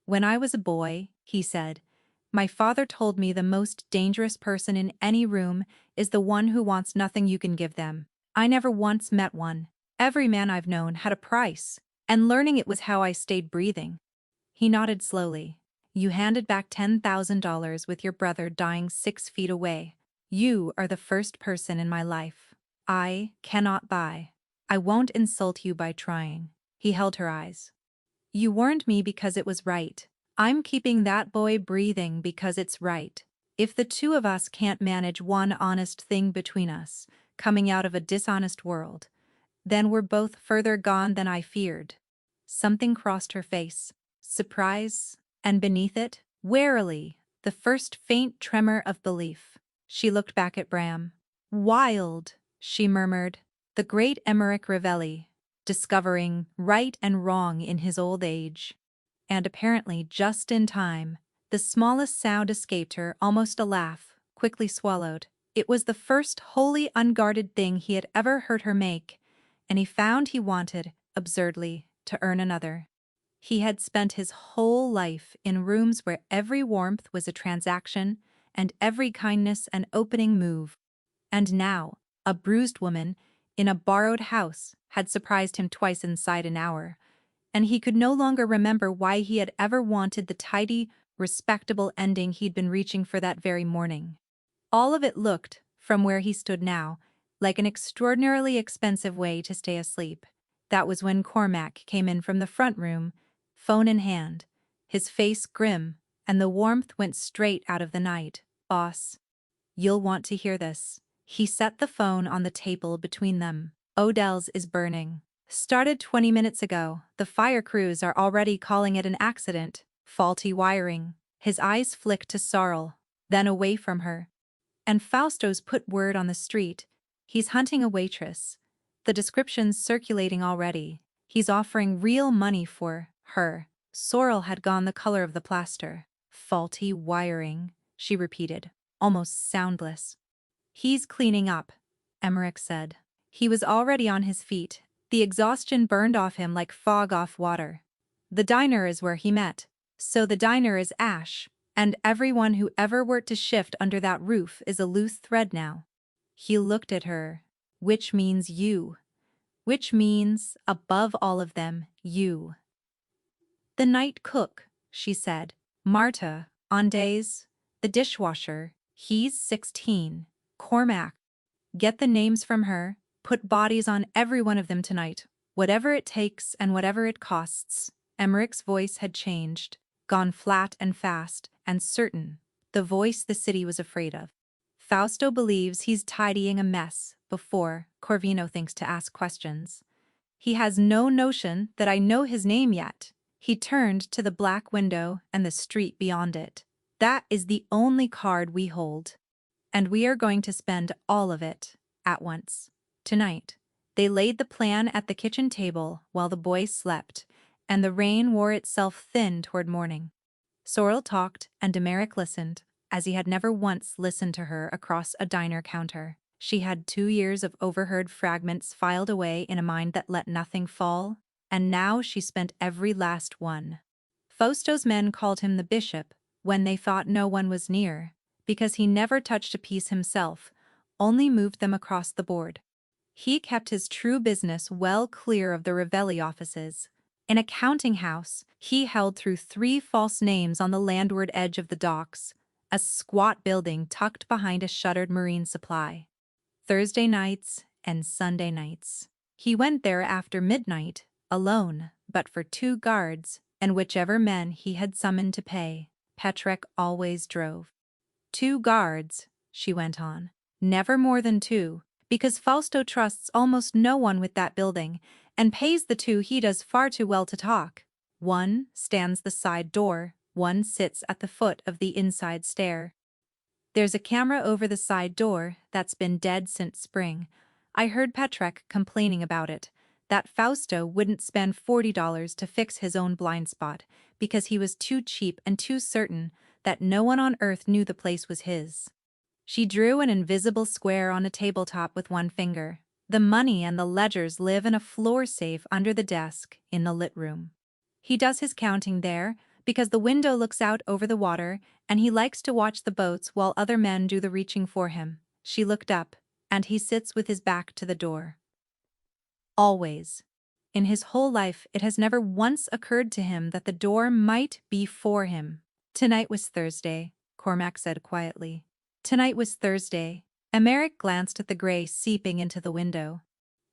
When I was a boy, he said, my father told me the most dangerous person in any room is the one who wants nothing you can give them. I never once met one. Every man I've known had a price, and learning it was how I stayed breathing. He nodded slowly. You handed back $10,000 with your brother dying 6 feet away. You are the first person in my life I cannot buy. I won't insult you by trying. He held her eyes. You warned me because it was right. I'm keeping that boy breathing because it's right. If the two of us can't manage one honest thing between us, coming out of a dishonest world, then we're both further gone than I feared. Something crossed her face. Surprise, and beneath it, warily, the first faint tremor of belief. She looked back at Bram. Wild, she murmured. The great Emmerich Ravelli, discovering right and wrong in his old age. And apparently just in time, the smallest sound escaped her, almost a laugh, quickly swallowed. It was the first wholly unguarded thing he had ever heard her make, and he found he wanted, absurdly, to earn another. He had spent his whole life in rooms where every warmth was a transaction and every kindness an opening move. And now, a bruised woman, in a borrowed house, had surprised him twice inside an hour, and he could no longer remember why he had ever wanted the tidy, respectable ending he'd been reaching for that very morning. All of it looked, from where he stood now, like an extraordinarily expensive way to stay asleep. That was when Cormac came in from the front room, phone in hand, his face grim, and the warmth went straight out of the night. Boss, you'll want to hear this. He set the phone on the table between them. Odell's is burning. Started 20 minutes ago. The fire crews are already calling it an accident. Faulty wiring. His eyes flicked to Sorrel, then away from her. And Fausto's put word on the street. He's hunting a waitress. The description's circulating already. He's offering real money for her. Sorrel had gone the color of the plaster. Faulty wiring, she repeated, almost soundless. He's cleaning up, Emmerich said. He was already on his feet. The exhaustion burned off him like fog off water. The diner is where he met. So the diner is ash, and everyone who ever worked to shift under that roof is a loose thread now. He looked at her. Which means you. Which means, above all of them, you. The night cook, she said. Marta, on days. The dishwasher. He's 16. Cormac. Get the names from her. Put bodies on every one of them tonight. Whatever it takes and whatever it costs. Emmerich's voice had changed, gone flat and fast, and certain. The voice the city was afraid of. Fausto believes he's tidying a mess before Corvino thinks to ask questions. He has no notion that I know his name yet. He turned to the black window and the street beyond it. That is the only card we hold. And we are going to spend all of it, at once. Tonight. They laid the plan at the kitchen table while the boys slept, and the rain wore itself thin toward morning. Sorrel talked and Emmerich listened, as he had never once listened to her across a diner counter. She had 2 years of overheard fragments filed away in a mind that let nothing fall, and now she spent every last one. Fausto's men called him the bishop, when they thought no one was near, because he never touched a piece himself, only moved them across the board. He kept his true business well clear of the Revelli offices. In a counting house, he held through 3 false names on the landward edge of the docks, a squat building tucked behind a shuttered marine supply. Thursday nights and Sunday nights. He went there after midnight, alone, but for 2 guards, and whichever men he had summoned to pay, Petrek always drove. 2 guards, she went on. Never more than 2, because Fausto trusts almost no one with that building, and pays the 2 he does far too well to talk. 1 stands the side door, 1 sits at the foot of the inside stair. There's a camera over the side door that's been dead since spring. I heard Petrek complaining about it, that Fausto wouldn't spend $40 to fix his own blind spot because he was too cheap and too certain that no one on earth knew the place was his. She drew an invisible square on a tabletop with 1 finger. The money and the ledgers live in a floor safe under the desk in the lit room. He does his counting there because the window looks out over the water and he likes to watch the boats while other men do the reaching for him. She looked up, and he sits with his back to the door. Always. In his whole life it has never once occurred to him that the door might be for him. Tonight was Thursday, Cormac said quietly. Tonight was Thursday. Emeric glanced at the gray seeping into the window.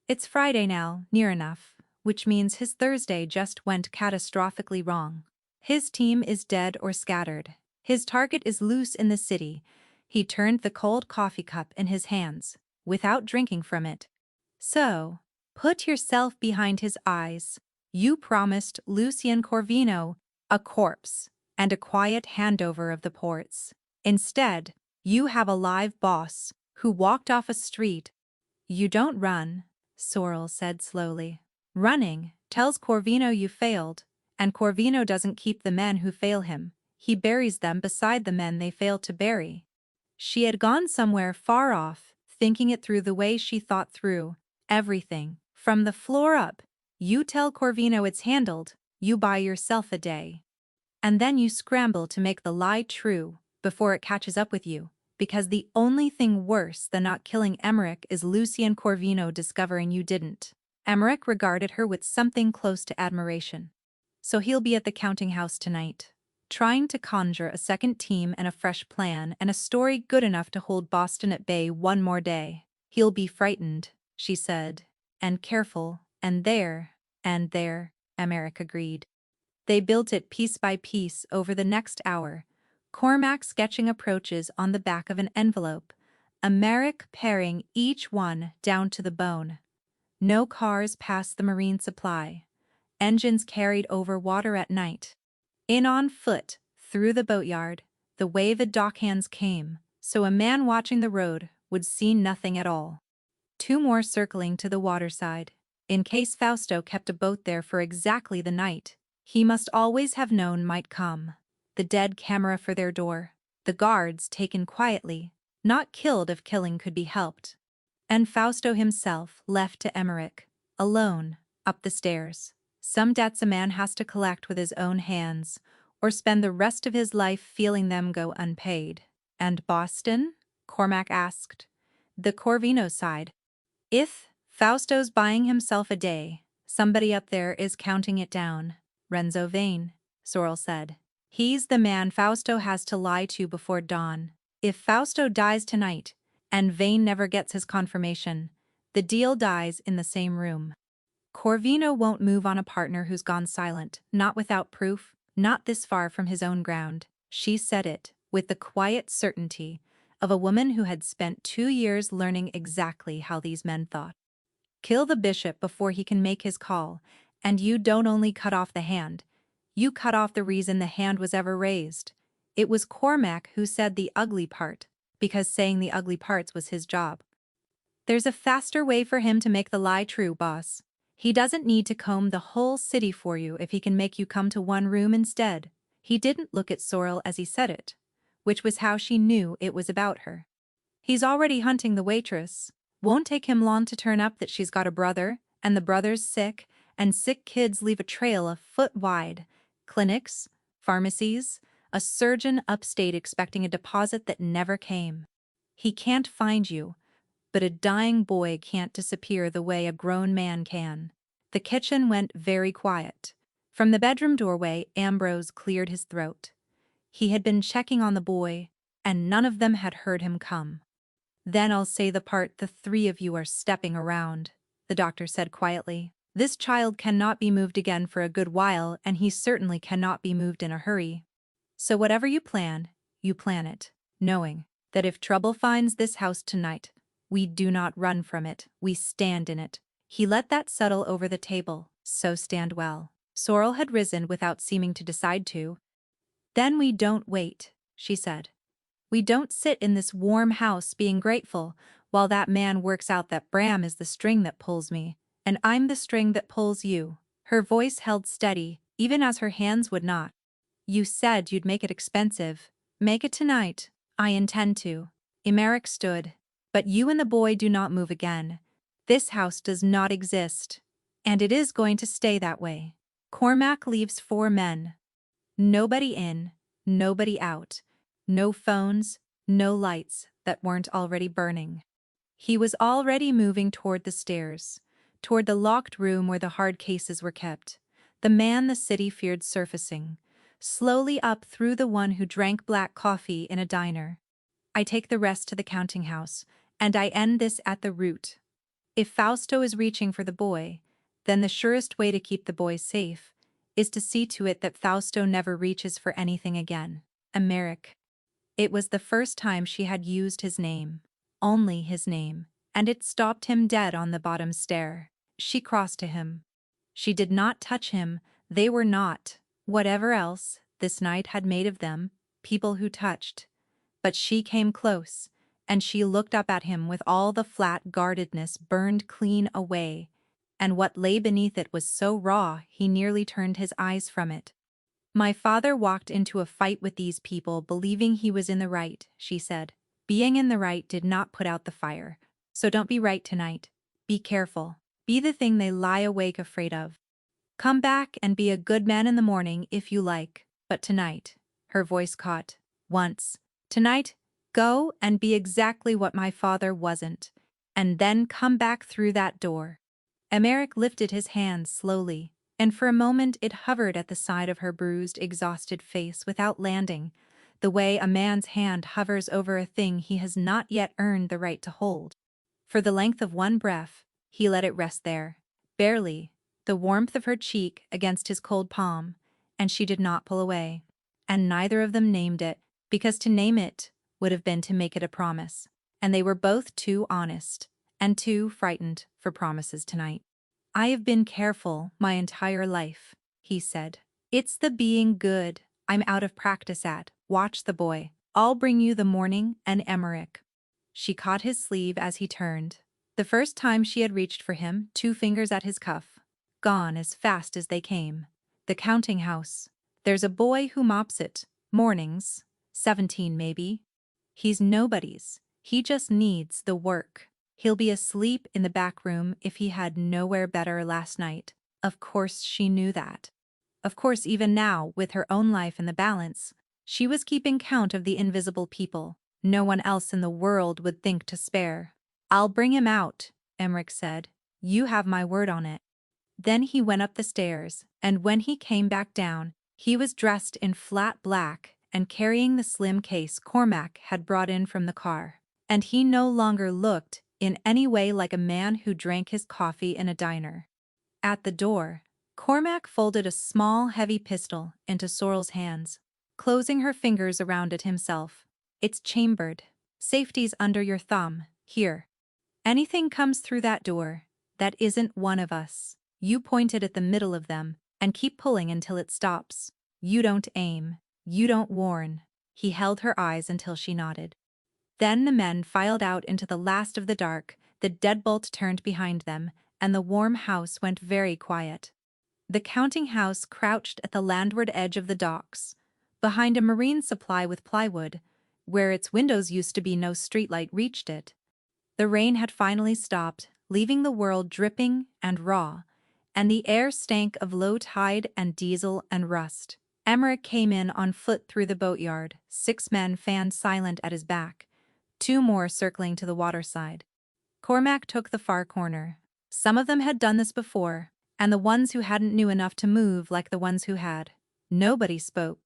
It's Friday now, near enough, which means his Thursday just went catastrophically wrong. His team is dead or scattered. His target is loose in the city. He turned the cold coffee cup in his hands, without drinking from it. So, put yourself behind his eyes. You promised Lucian Corvino a corpse and a quiet handover of the ports. Instead, you have a live boss who walked off a street. You don't run, Sorrel said slowly. Running tells Corvino you failed, and Corvino doesn't keep the men who fail him. He buries them beside the men they failed to bury. She had gone somewhere far off, thinking it through the way she thought through everything, from the floor up. You tell Corvino it's handled, you buy yourself a day. And then you scramble to make the lie true before it catches up with you, because the only thing worse than not killing Emeric is Lucian Corvino discovering you didn't. Emeric regarded her with something close to admiration. So he'll be at the counting house tonight, trying to conjure a second team and a fresh plan and a story good enough to hold Boston at bay 1 more day. He'll be frightened, she said, and careful, and there, Emeric agreed. They built it piece by piece over the next hour, Cormac sketching approaches on the back of an envelope, Emeric paring each one down to the bone. No cars passed the marine supply. Engines carried over water at night. In on foot, through the boatyard, the waved dockhands came, so a man watching the road would see nothing at all. 2 more circling to the waterside. In case Fausto kept a boat there for exactly the night he must always have known might come. The dead camera for their door. The guards taken quietly, not killed if killing could be helped. And Fausto himself left to Emeric, alone, up the stairs. Some debts a man has to collect with his own hands, or spend the rest of his life feeling them go unpaid. And Boston? Cormac asked. The Corvino side. If Fausto's buying himself a day, somebody up there is counting it down. Renzo Vane, Sorrel said. He's the man Fausto has to lie to before dawn. If Fausto dies tonight, and Vane never gets his confirmation, the deal dies in the same room. Corvino won't move on a partner who's gone silent, not without proof, not this far from his own ground. She said it, with the quiet certainty of a woman who had spent 2 years learning exactly how these men thought. Kill the bishop before he can make his call, and you don't only cut off the hand, you cut off the reason the hand was ever raised. It was Cormac who said the ugly part, because saying the ugly parts was his job. There's a faster way for him to make the lie true, boss. He doesn't need to comb the whole city for you if he can make you come to 1 room instead. He didn't look at Sorrel as he said it, which was how she knew it was about her. He's already hunting the waitress. Won't take him long to turn up that she's got a brother, and the brother's sick, and sick kids leave a trail a foot wide. Clinics, pharmacies, a surgeon upstate expecting a deposit that never came. He can't find you, but a dying boy can't disappear the way a grown man can. The kitchen went very quiet. From the bedroom doorway, Ambrose cleared his throat. He had been checking on the boy, and none of them had heard him come. "Then I'll say the part the three of you are stepping around," the doctor said quietly. "This child cannot be moved again for a good while, and he certainly cannot be moved in a hurry. So whatever you plan it, knowing that if trouble finds this house tonight, we do not run from it, we stand in it." He let that settle over the table, so stand well. Sorrel had risen without seeming to decide to. "Then we don't wait," she said. "We don't sit in this warm house being grateful while that man works out that Bram is the string that pulls me, and I'm the string that pulls you." Her voice held steady, even as her hands would not. "You said you'd make it expensive. Make it tonight." "I intend to." Emmerich stood. "But you and the boy do not move again. This house does not exist. And it is going to stay that way. Cormac leaves 4 men. Nobody in, nobody out. No phones, no lights that weren't already burning." He was already moving toward the stairs, toward the locked room where the hard cases were kept. The man the city feared surfacing, slowly up through the one who drank black coffee in a diner. "I take the rest to the counting house, and I end this at the root. If Fausto is reaching for the boy, then the surest way to keep the boy safe is to see to it that Fausto never reaches for anything again." Emmerich. It was the first time she had used his name, only his name, and it stopped him dead on the bottom stair. She crossed to him. She did not touch him, they were not, whatever else this night had made of them, people who touched. But she came close, and she looked up at him with all the flat guardedness burned clean away, and what lay beneath it was so raw he nearly turned his eyes from it. "My father walked into a fight with these people believing he was in the right," she said. "Being in the right did not put out the fire. So don't be right tonight. Be careful. Be the thing they lie awake afraid of. Come back and be a good man in the morning if you like, but tonight," her voice caught, "once. Tonight, go and be exactly what my father wasn't, and then come back through that door." Emmerich lifted his hand slowly, and for a moment it hovered at the side of her bruised, exhausted face without landing, the way a man's hand hovers over a thing he has not yet earned the right to hold. For the length of one breath, he let it rest there, barely, the warmth of her cheek against his cold palm, and she did not pull away. And neither of them named it, because to name it would have been to make it a promise, and they were both too honest and too frightened for promises tonight. "I have been careful my entire life," he said. "It's the being good I'm out of practice at. Watch the boy. I'll bring you the morning and Emmerich." She caught his sleeve as he turned. The first time she had reached for him, 2 fingers at his cuff. Gone as fast as they came. "The counting house. There's a boy who mops it, mornings, 17 maybe. He's nobody's. He just needs the work. He'll be asleep in the back room if he had nowhere better last night." Of course she knew that. Of course even now, with her own life in the balance, she was keeping count of the invisible people no one else in the world would think to spare. "I'll bring him out," Emmerich said. "You have my word on it." Then he went up the stairs, and when he came back down, he was dressed in flat black and carrying the slim case Cormac had brought in from the car. And he no longer looked in any way like a man who drank his coffee in a diner. At the door, Cormac folded a small, heavy pistol into Sorrel's hands, closing her fingers around it himself. "It's chambered. Safety's under your thumb, here. Anything comes through that door that isn't one of us. You point it at the middle of them and keep pulling until it stops. You don't aim. You don't warn." He held her eyes until she nodded. Then the men filed out into the last of the dark, the deadbolt turned behind them, and the warm house went very quiet. The counting house crouched at the landward edge of the docks, behind a marine supply with plywood, where its windows used to be no streetlight reached it. The rain had finally stopped, leaving the world dripping and raw, and the air stank of low tide and diesel and rust. Emmerich came in on foot through the boatyard, 6 men fanned silent at his back, 2 more circling to the waterside. Cormac took the far corner. Some of them had done this before, and the ones who hadn't knew enough to move like the ones who had. Nobody spoke.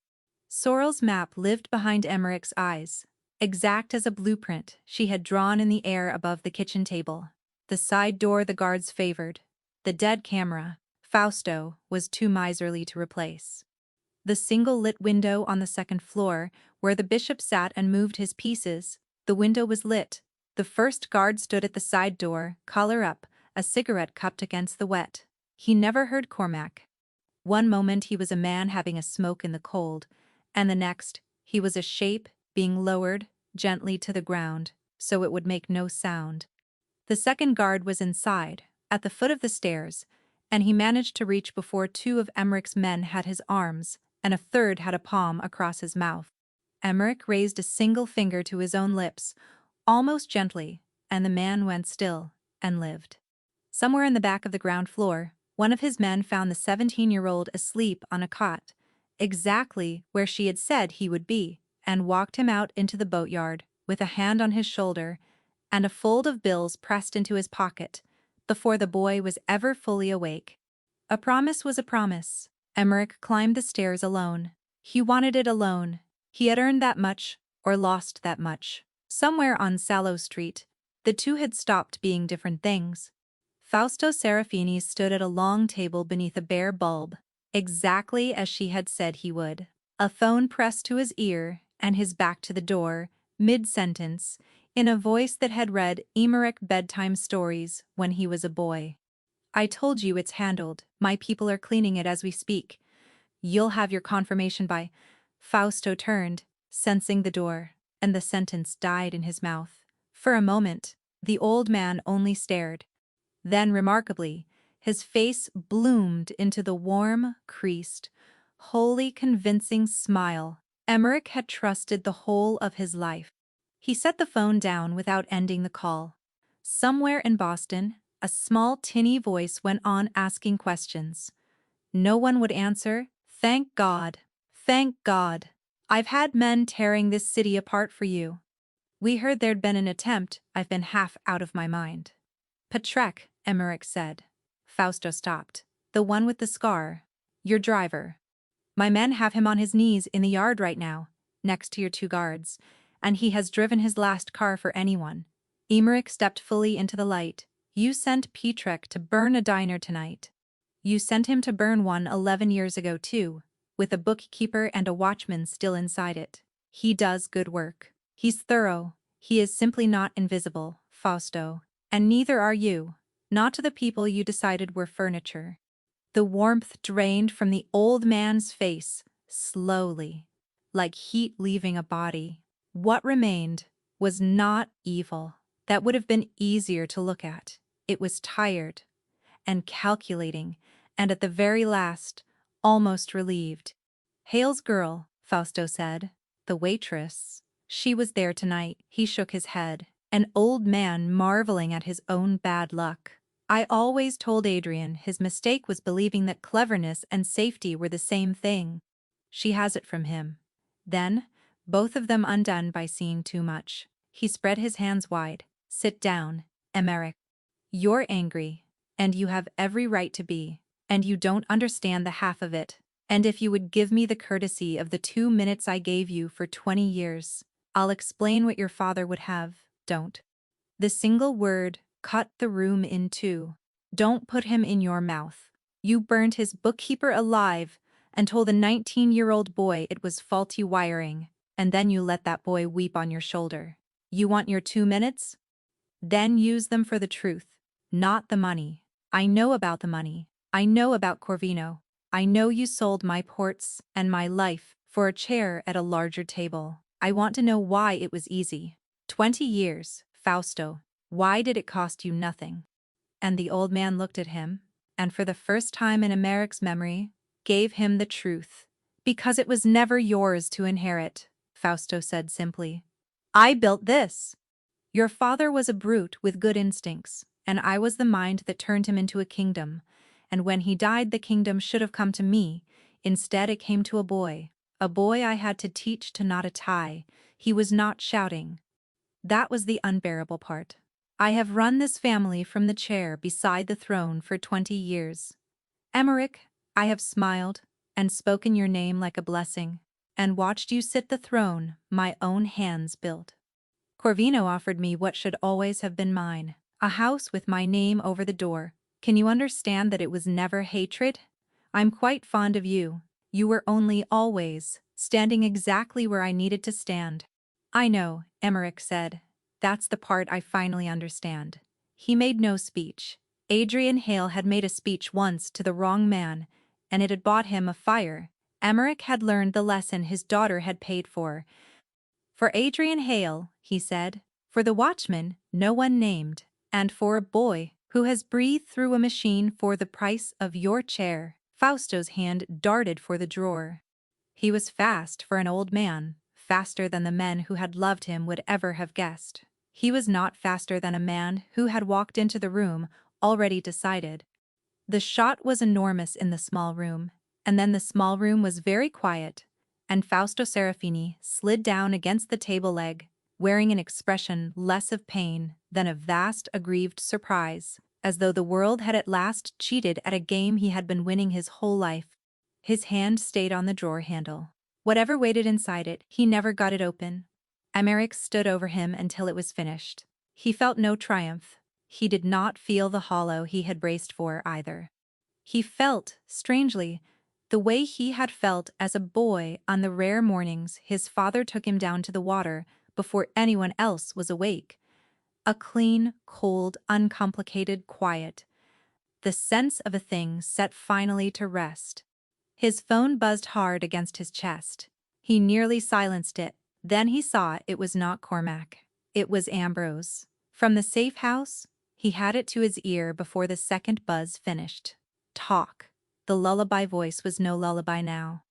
Sorrel's map lived behind Emmerich's eyes, exact as a blueprint she had drawn in the air above the kitchen table. The side door the guards favored. The dead camera, Fausto, was too miserly to replace. The single-lit window on the second floor, where the bishop sat and moved his pieces, the window was lit. The first guard stood at the side door, collar up, a cigarette cupped against the wet. He never heard Cormac. One moment he was a man having a smoke in the cold, and the next, he was a shape being lowered gently to the ground, so it would make no sound. The second guard was inside, at the foot of the stairs, and he managed to reach before 2 of Emmerich's men had his arms, and a third had a palm across his mouth. Emmerich raised a single finger to his own lips, almost gently, and the man went still, and lived. Somewhere in the back of the ground floor, one of his men found the 17-year-old asleep on a cot, exactly where she had said he would be, and walked him out into the boatyard, with a hand on his shoulder, and a fold of bills pressed into his pocket, before the boy was ever fully awake. A promise was a promise. Emmerich climbed the stairs alone. He wanted it alone. He had earned that much, or lost that much. Somewhere on Sallow Street, the two had stopped being different things. Fausto Serafini stood at a long table beneath a bare bulb, exactly as she had said he would. A phone pressed to his ear, and his back to the door, mid-sentence, in a voice that had read Emmerich bedtime stories when he was a boy. "I told you it's handled. My people are cleaning it as we speak. You'll have your confirmation by—" Fausto turned, sensing the door, and the sentence died in his mouth. For a moment, the old man only stared. Then, remarkably, his face bloomed into the warm, creased, wholly convincing smile Emmerich had trusted the whole of his life. He set the phone down without ending the call. Somewhere in Boston, a small tinny voice went on asking questions. No one would answer. "Thank God. Thank God. I've had men tearing this city apart for you. We heard there'd been an attempt. I've been half out of my mind." "Patrek," Emmerich said. Fausto stopped. "The one with the scar. Your driver. My men have him on his knees in the yard right now, next to your 2 guards, and he has driven his last car for anyone." Emmerich stepped fully into the light. "You sent Patrek to burn a diner tonight. You sent him to burn one 11 years ago too, with a bookkeeper and a watchman still inside it. He does good work. He's thorough. He is simply not invisible, Fausto. And neither are you. Not to the people you decided were furniture." The warmth drained from the old man's face, slowly, like heat leaving a body. What remained was not evil. That would have been easier to look at. It was tired and calculating, and at the very last, almost relieved. "Hale's girl," Fausto said. "The waitress. She was there tonight." He shook his head, an old man marveling at his own bad luck. "I always told Adrian his mistake was believing that cleverness and safety were the same thing. She has it from him." Then, both of them undone by seeing too much, he spread his hands wide. "Sit down, Emmerich. You're angry, and you have every right to be, and you don't understand the half of it. And if you would give me the courtesy of the 2 minutes I gave you for 20 years, I'll explain what your father would have. Don't." The single word cut the room in two. "Don't put him in your mouth. You burned his bookkeeper alive and told a 19-year-old boy it was faulty wiring, and then you let that boy weep on your shoulder. You want your 2 minutes? Then use them for the truth, not the money. I know about the money. I know about Corvino. I know you sold my ports and my life for a chair at a larger table. I want to know why it was easy. 20 years, Fausto. Why did it cost you nothing?" And the old man looked at him, and for the first time in Emmerich's memory, gave him the truth. "Because it was never yours to inherit," Fausto said simply. "I built this. Your father was a brute with good instincts, and I was the mind that turned him into a kingdom, and when he died the kingdom should have come to me. Instead, it came to a boy I had to teach to knot a tie. He was not shouting. That was the unbearable part. I have run this family from the chair beside the throne for 20 years. Emmerich, I have smiled and spoken your name like a blessing, and watched you sit the throne my own hands built. Corvino offered me what should always have been mine, a house with my name over the door. Can you understand that it was never hatred? I'm quite fond of you. You were only always standing exactly where I needed to stand. I know, Emmerich said. That's the part I finally understand. He made no speech. Adrian Hale had made a speech once to the wrong man, and it had bought him a fire. Emmerich had learned the lesson his daughter had paid for. For Adrian Hale, he said, for the watchman no one named, and for a boy who has breathed through a machine for the price of your chair. Fausto's hand darted for the drawer. He was fast for an old man, faster than the men who had loved him would ever have guessed. He was not faster than a man who had walked into the room, already decided. The shot was enormous in the small room, and then the small room was very quiet, and Fausto Serafini slid down against the table leg, wearing an expression less of pain than of vast aggrieved surprise, as though the world had at last cheated at a game he had been winning his whole life. His hand stayed on the drawer handle. Whatever waited inside it, he never got it open. Emmerich stood over him until it was finished. He felt no triumph. He did not feel the hollow he had braced for either. He felt, strangely, the way he had felt as a boy on the rare mornings his father took him down to the water before anyone else was awake. A clean, cold, uncomplicated quiet. The sense of a thing set finally to rest. His phone buzzed hard against his chest. He nearly silenced it. Then he saw it was not Cormac. It was Ambrose. From the safe house, he had it to his ear before the second buzz finished. Talk. The lullaby voice was no lullaby now.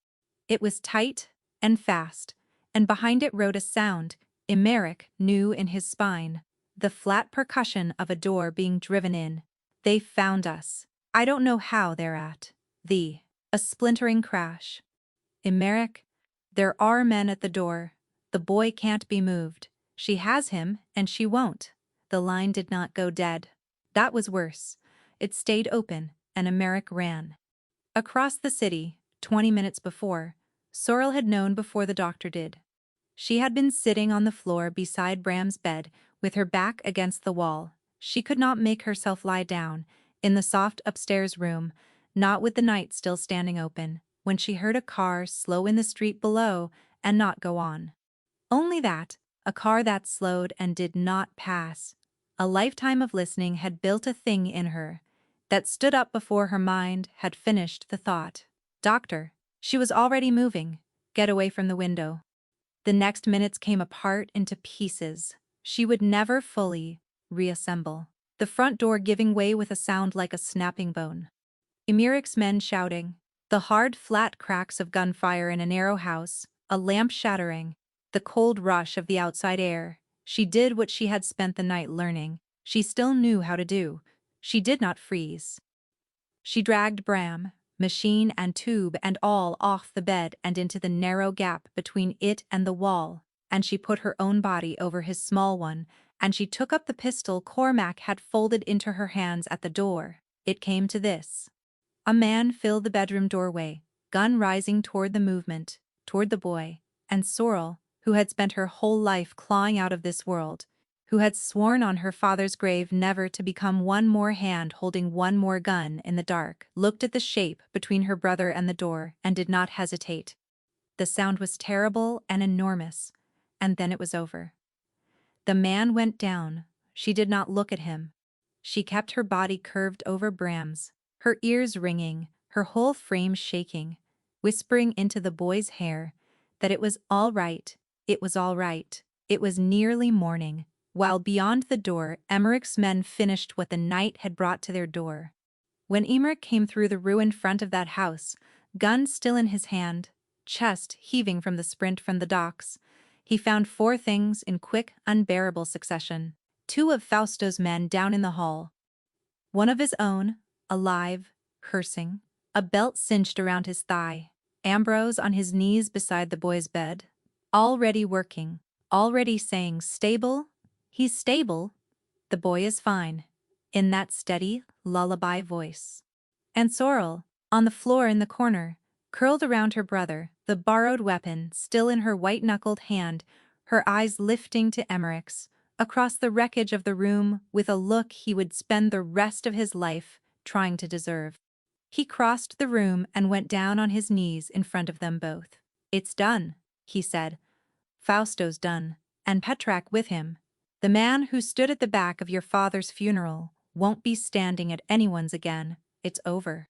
It was tight and fast, and behind it rode a sound Emmerich knew in his spine. The flat percussion of a door being driven in. They found us. I don't know how they're at. A splintering crash. Emmerich, there are men at the door. The boy can't be moved. She has him, and she won't. The line did not go dead. That was worse. It stayed open, and Emmerich ran. Across the city, 20 minutes before, Sorrel had known before the doctor did. She had been sitting on the floor beside Bram's bed, with her back against the wall. She could not make herself lie down, in the soft upstairs room, not with the night still standing open, when she heard a car slow in the street below and not go on. Only that, a car that slowed and did not pass. A lifetime of listening had built a thing in her that stood up before her mind had finished the thought. Doctor. She was already moving. Get away from the window. The next minutes came apart into pieces. She would never fully reassemble. The front door giving way with a sound like a snapping bone. Emmerich's men shouting. The hard, flat cracks of gunfire in a narrow house, a lamp shattering. The cold rush of the outside air. She did what she had spent the night learning. She still knew how to do. She did not freeze. She dragged Bram, machine and tube and all off the bed and into the narrow gap between it and the wall, and she put her own body over his small one, and she took up the pistol Cormac had folded into her hands at the door. It came to this. A man filled the bedroom doorway, gun rising toward the movement, toward the boy, and Sorrel, who had spent her whole life clawing out of this world, who had sworn on her father's grave never to become one more hand holding one more gun in the dark, looked at the shape between her brother and the door and did not hesitate. The sound was terrible and enormous, and then it was over. The man went down. She did not look at him. She kept her body curved over Bram's, her ears ringing, her whole frame shaking, whispering into the boy's hair that it was all right, it was all right. It was nearly morning, while beyond the door Emmerich's men finished what the night had brought to their door. When Emmerich came through the ruined front of that house, gun still in his hand, chest heaving from the sprint from the docks, he found four things in quick, unbearable succession. Two of Fausto's men down in the hall. One of his own, alive, cursing, a belt cinched around his thigh. Ambrose on his knees beside the boy's bed. Already working. Already saying, "Stable? He's stable. The boy is fine." In that steady, lullaby voice. And Sorrel, on the floor in the corner, curled around her brother, the borrowed weapon still in her white-knuckled hand, her eyes lifting to Emmerich's, across the wreckage of the room with a look he would spend the rest of his life trying to deserve. He crossed the room and went down on his knees in front of them both. "It's done," he said. "Fausto's done, and Petrack with him. The man who stood at the back of your father's funeral won't be standing at anyone's again. It's over.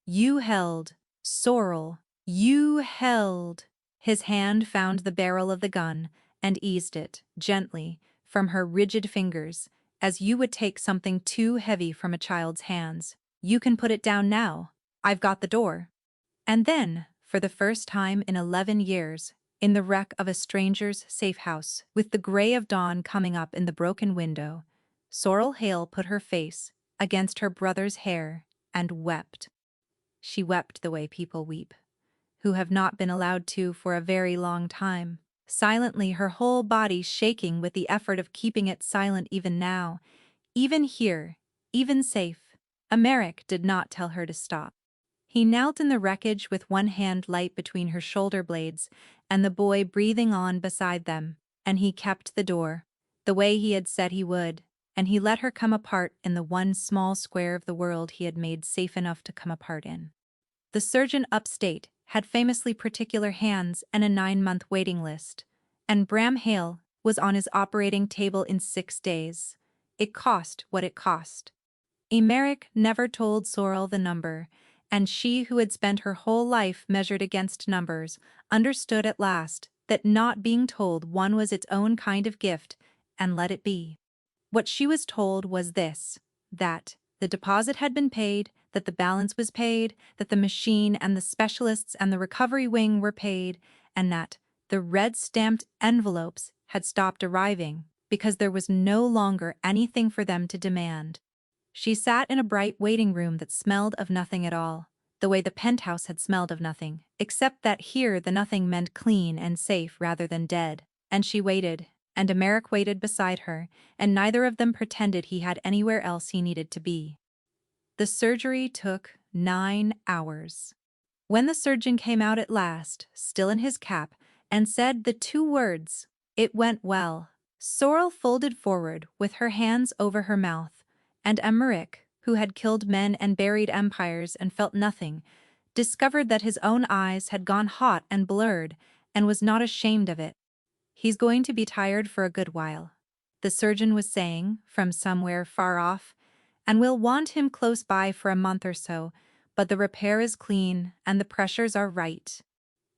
You held, Sorrel, you held." His hand found the barrel of the gun and eased it, gently, from her rigid fingers, as you would take something too heavy from a child's hands. "You can put it down now. I've got the door." And then, for the first time in 11 years, in the wreck of a stranger's safe house, with the gray of dawn coming up in the broken window, Sorrel Hale put her face against her brother's hair and wept. She wept the way people weep, who have not been allowed to for a very long time, silently, her whole body shaking with the effort of keeping it silent even now, even here, even safe. Emmerich did not tell her to stop. He knelt in the wreckage with one hand light between her shoulder blades and the boy breathing on beside them, and he kept the door, the way he had said he would, and he let her come apart in the one small square of the world he had made safe enough to come apart in. The surgeon upstate had famously particular hands and a 9-month waiting list, and Bram Hale was on his operating table in 6 days. It cost what it cost. Emmerich never told Sorrel the number, and she who had spent her whole life measured against numbers understood at last that not being told one was its own kind of gift, and let it be. What she was told was this, that the deposit had been paid, that the balance was paid, that the machine and the specialists and the recovery wing were paid, and that the red-stamped envelopes had stopped arriving because there was no longer anything for them to demand. She sat in a bright waiting room that smelled of nothing at all, the way the penthouse had smelled of nothing, except that here the nothing meant clean and safe rather than dead, and she waited, and Emmerich waited beside her, and neither of them pretended he had anywhere else he needed to be. The surgery took 9 hours. When the surgeon came out at last, still in his cap, and said the 2 words, "It went well," Sorrel folded forward with her hands over her mouth, and Emmerich, who had killed men and buried empires and felt nothing, discovered that his own eyes had gone hot and blurred and was not ashamed of it. "He's going to be tired for a good while," the surgeon was saying, from somewhere far off, "and we'll want him close by for a month or so, but the repair is clean and the pressures are right.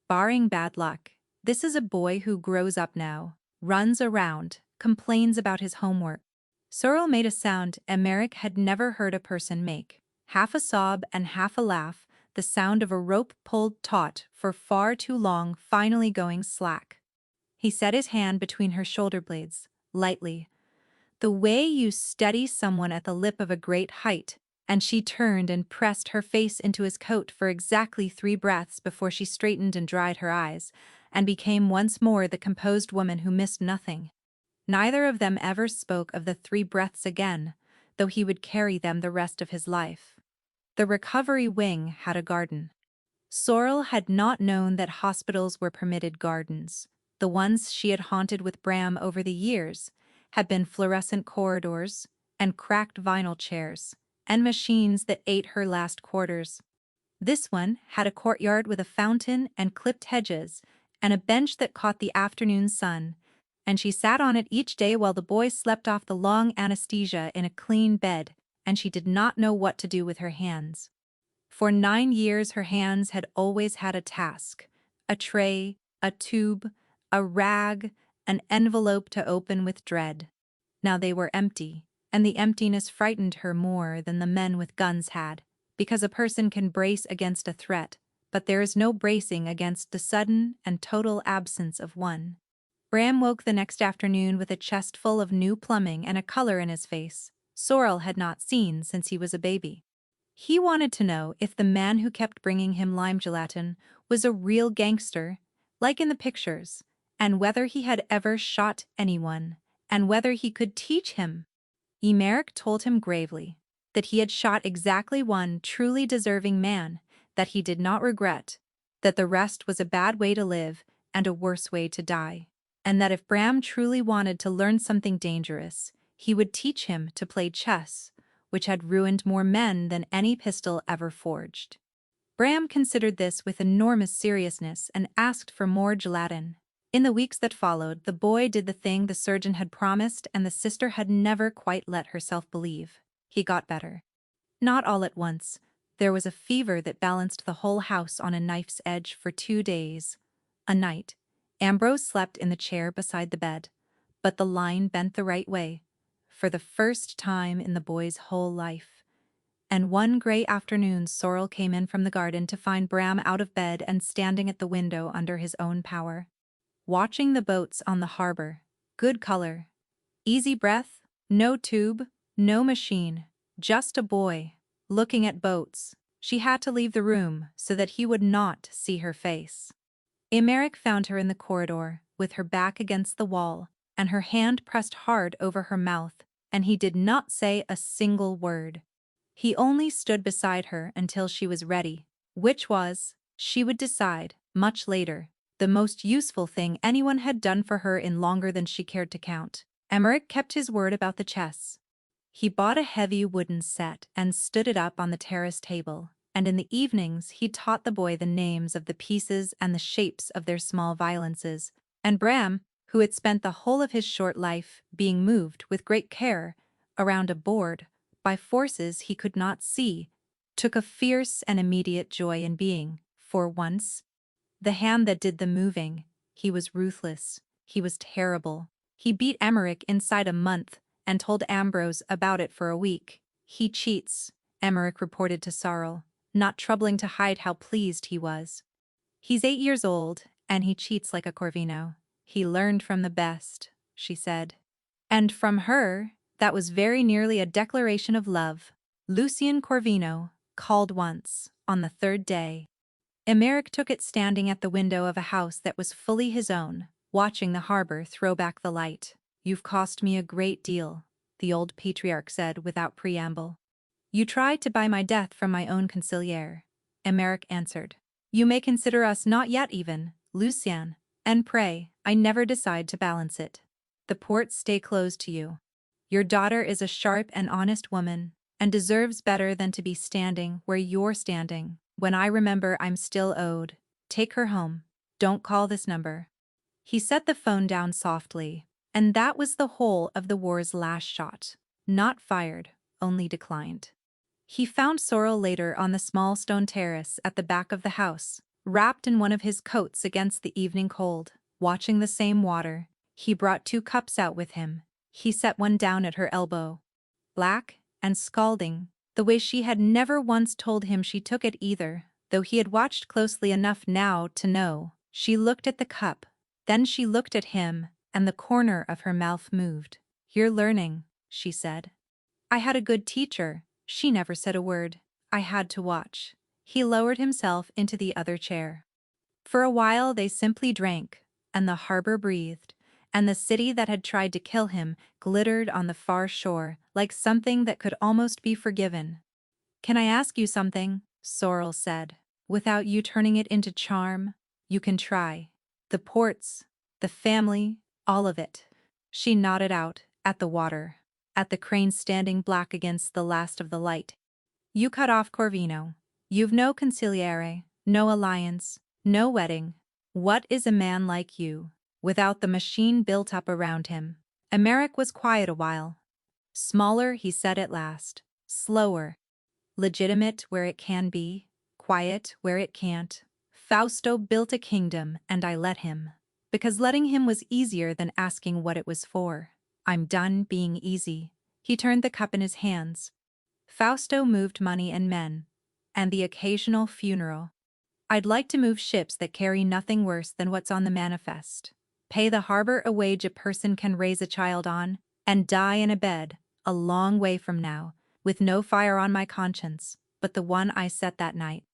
Barring bad luck, this is a boy who grows up now, runs around, complains about his homework." Sorrel made a sound Emmerich had never heard a person make, half a sob and half a laugh, the sound of a rope pulled taut for far too long finally going slack. He set his hand between her shoulder blades, lightly, the way you steady someone at the lip of a great height, and she turned and pressed her face into his coat for exactly 3 breaths before she straightened and dried her eyes, and became once more the composed woman who missed nothing. Neither of them ever spoke of the 3 breaths again, though he would carry them the rest of his life. The recovery wing had a garden. Sorrel had not known that hospitals were permitted gardens. The ones she had haunted with Bram over the years had been fluorescent corridors and cracked vinyl chairs and machines that ate her last quarters. This one had a courtyard with a fountain and clipped hedges and a bench that caught the afternoon sun, and she sat on it each day while the boy slept off the long anesthesia in a clean bed, and she did not know what to do with her hands. For 9 years her hands had always had a task, a tray, a tube, a rag, an envelope to open with dread. Now they were empty, and the emptiness frightened her more than the men with guns had, because a person can brace against a threat, but there is no bracing against the sudden and total absence of one. Bram woke the next afternoon with a chest full of new plumbing and a color in his face Sorrel had not seen since he was a baby. He wanted to know if the man who kept bringing him lime gelatin was a real gangster, like in the pictures, and whether he had ever shot anyone, and whether he could teach him. Emeric told him gravely that he had shot exactly one truly deserving man, that he did not regret, that the rest was a bad way to live and a worse way to die, and that if Bram truly wanted to learn something dangerous, he would teach him to play chess, which had ruined more men than any pistol ever forged. Bram considered this with enormous seriousness and asked for more gelatin. In the weeks that followed, the boy did the thing the surgeon had promised and the sister had never quite let herself believe. He got better. Not all at once. There was a fever that balanced the whole house on a knife's edge for 2 days. A night, Ambrose slept in the chair beside the bed, but the line bent the right way, for the first time in the boy's whole life. And one gray afternoon Sorrel came in from the garden to find Bram out of bed and standing at the window under his own power. Watching the boats on the harbor. Good color. Easy breath. No tube. No machine. Just a boy. Looking at boats. She had to leave the room so that he would not see her face. Emeric found her in the corridor, with her back against the wall, and her hand pressed hard over her mouth, and he did not say a single word. He only stood beside her until she was ready, which was, she would decide, much later, the most useful thing anyone had done for her in longer than she cared to count. Emeric kept his word about the chess. He bought a heavy wooden set and stood it up on the terrace table, and in the evenings he taught the boy the names of the pieces and the shapes of their small violences, and Bram, who had spent the whole of his short life being moved with great care around a board by forces he could not see, took a fierce and immediate joy in being, for once, the hand that did the moving. He was ruthless. He was terrible. He beat Emeric inside a month and told Ambrose about it for a week. He cheats, Emeric reported to Sorrel, not troubling to hide how pleased he was. He's 8 years old, and he cheats like a Corvino. He learned from the best, she said. And from her, that was very nearly a declaration of love. Lucien Corvino called once, on the 3rd day. Emeric took it standing at the window of a house that was fully his own, watching the harbor throw back the light. "You've cost me a great deal," the old patriarch said without preamble. "You tried to buy my death from my own consigliere," Emeric answered. "You may consider us not yet even, Lucien, and pray, I never decide to balance it. The ports stay closed to you. Your daughter is a sharp and honest woman, and deserves better than to be standing where you're standing. When I remember I'm still owed, take her home. Don't call this number." He set the phone down softly, and that was the whole of the war's last shot. Not fired, only declined. He found Sorrel later on the small stone terrace at the back of the house, wrapped in one of his coats against the evening cold, watching the same water. He brought 2 cups out with him. He set one down at her elbow. Black and scalding, the way she had never once told him she took it either, though he had watched closely enough now to know. She looked at the cup, then she looked at him, and the corner of her mouth moved. "You're learning," she said. "I had a good teacher." She never said a word. "I had to watch." He lowered himself into the other chair. For a while they simply drank, and the harbor breathed, and the city that had tried to kill him glittered on the far shore like something that could almost be forgiven. "Can I ask you something?" Sorrel said. "Without you turning it into charm?" "You can try. The ports, the family, all of it." She nodded out, at the water, at the crane standing black against the last of the light. "You cut off Corvino. You've no consigliere, no alliance, no wedding. What is a man like you, without the machine built up around him?" Emeric was quiet a while. "Smaller," he said at last. "Slower. Legitimate where it can be, quiet where it can't. Fausto built a kingdom and I let him, because letting him was easier than asking what it was for. I'm done being easy." He turned the cup in his hands. "Fausto moved money and men, and the occasional funeral. I'd like to move ships that carry nothing worse than what's on the manifest. Pay the harbor a wage a person can raise a child on, and die in a bed, a long way from now, with no fire on my conscience but the one I set that night."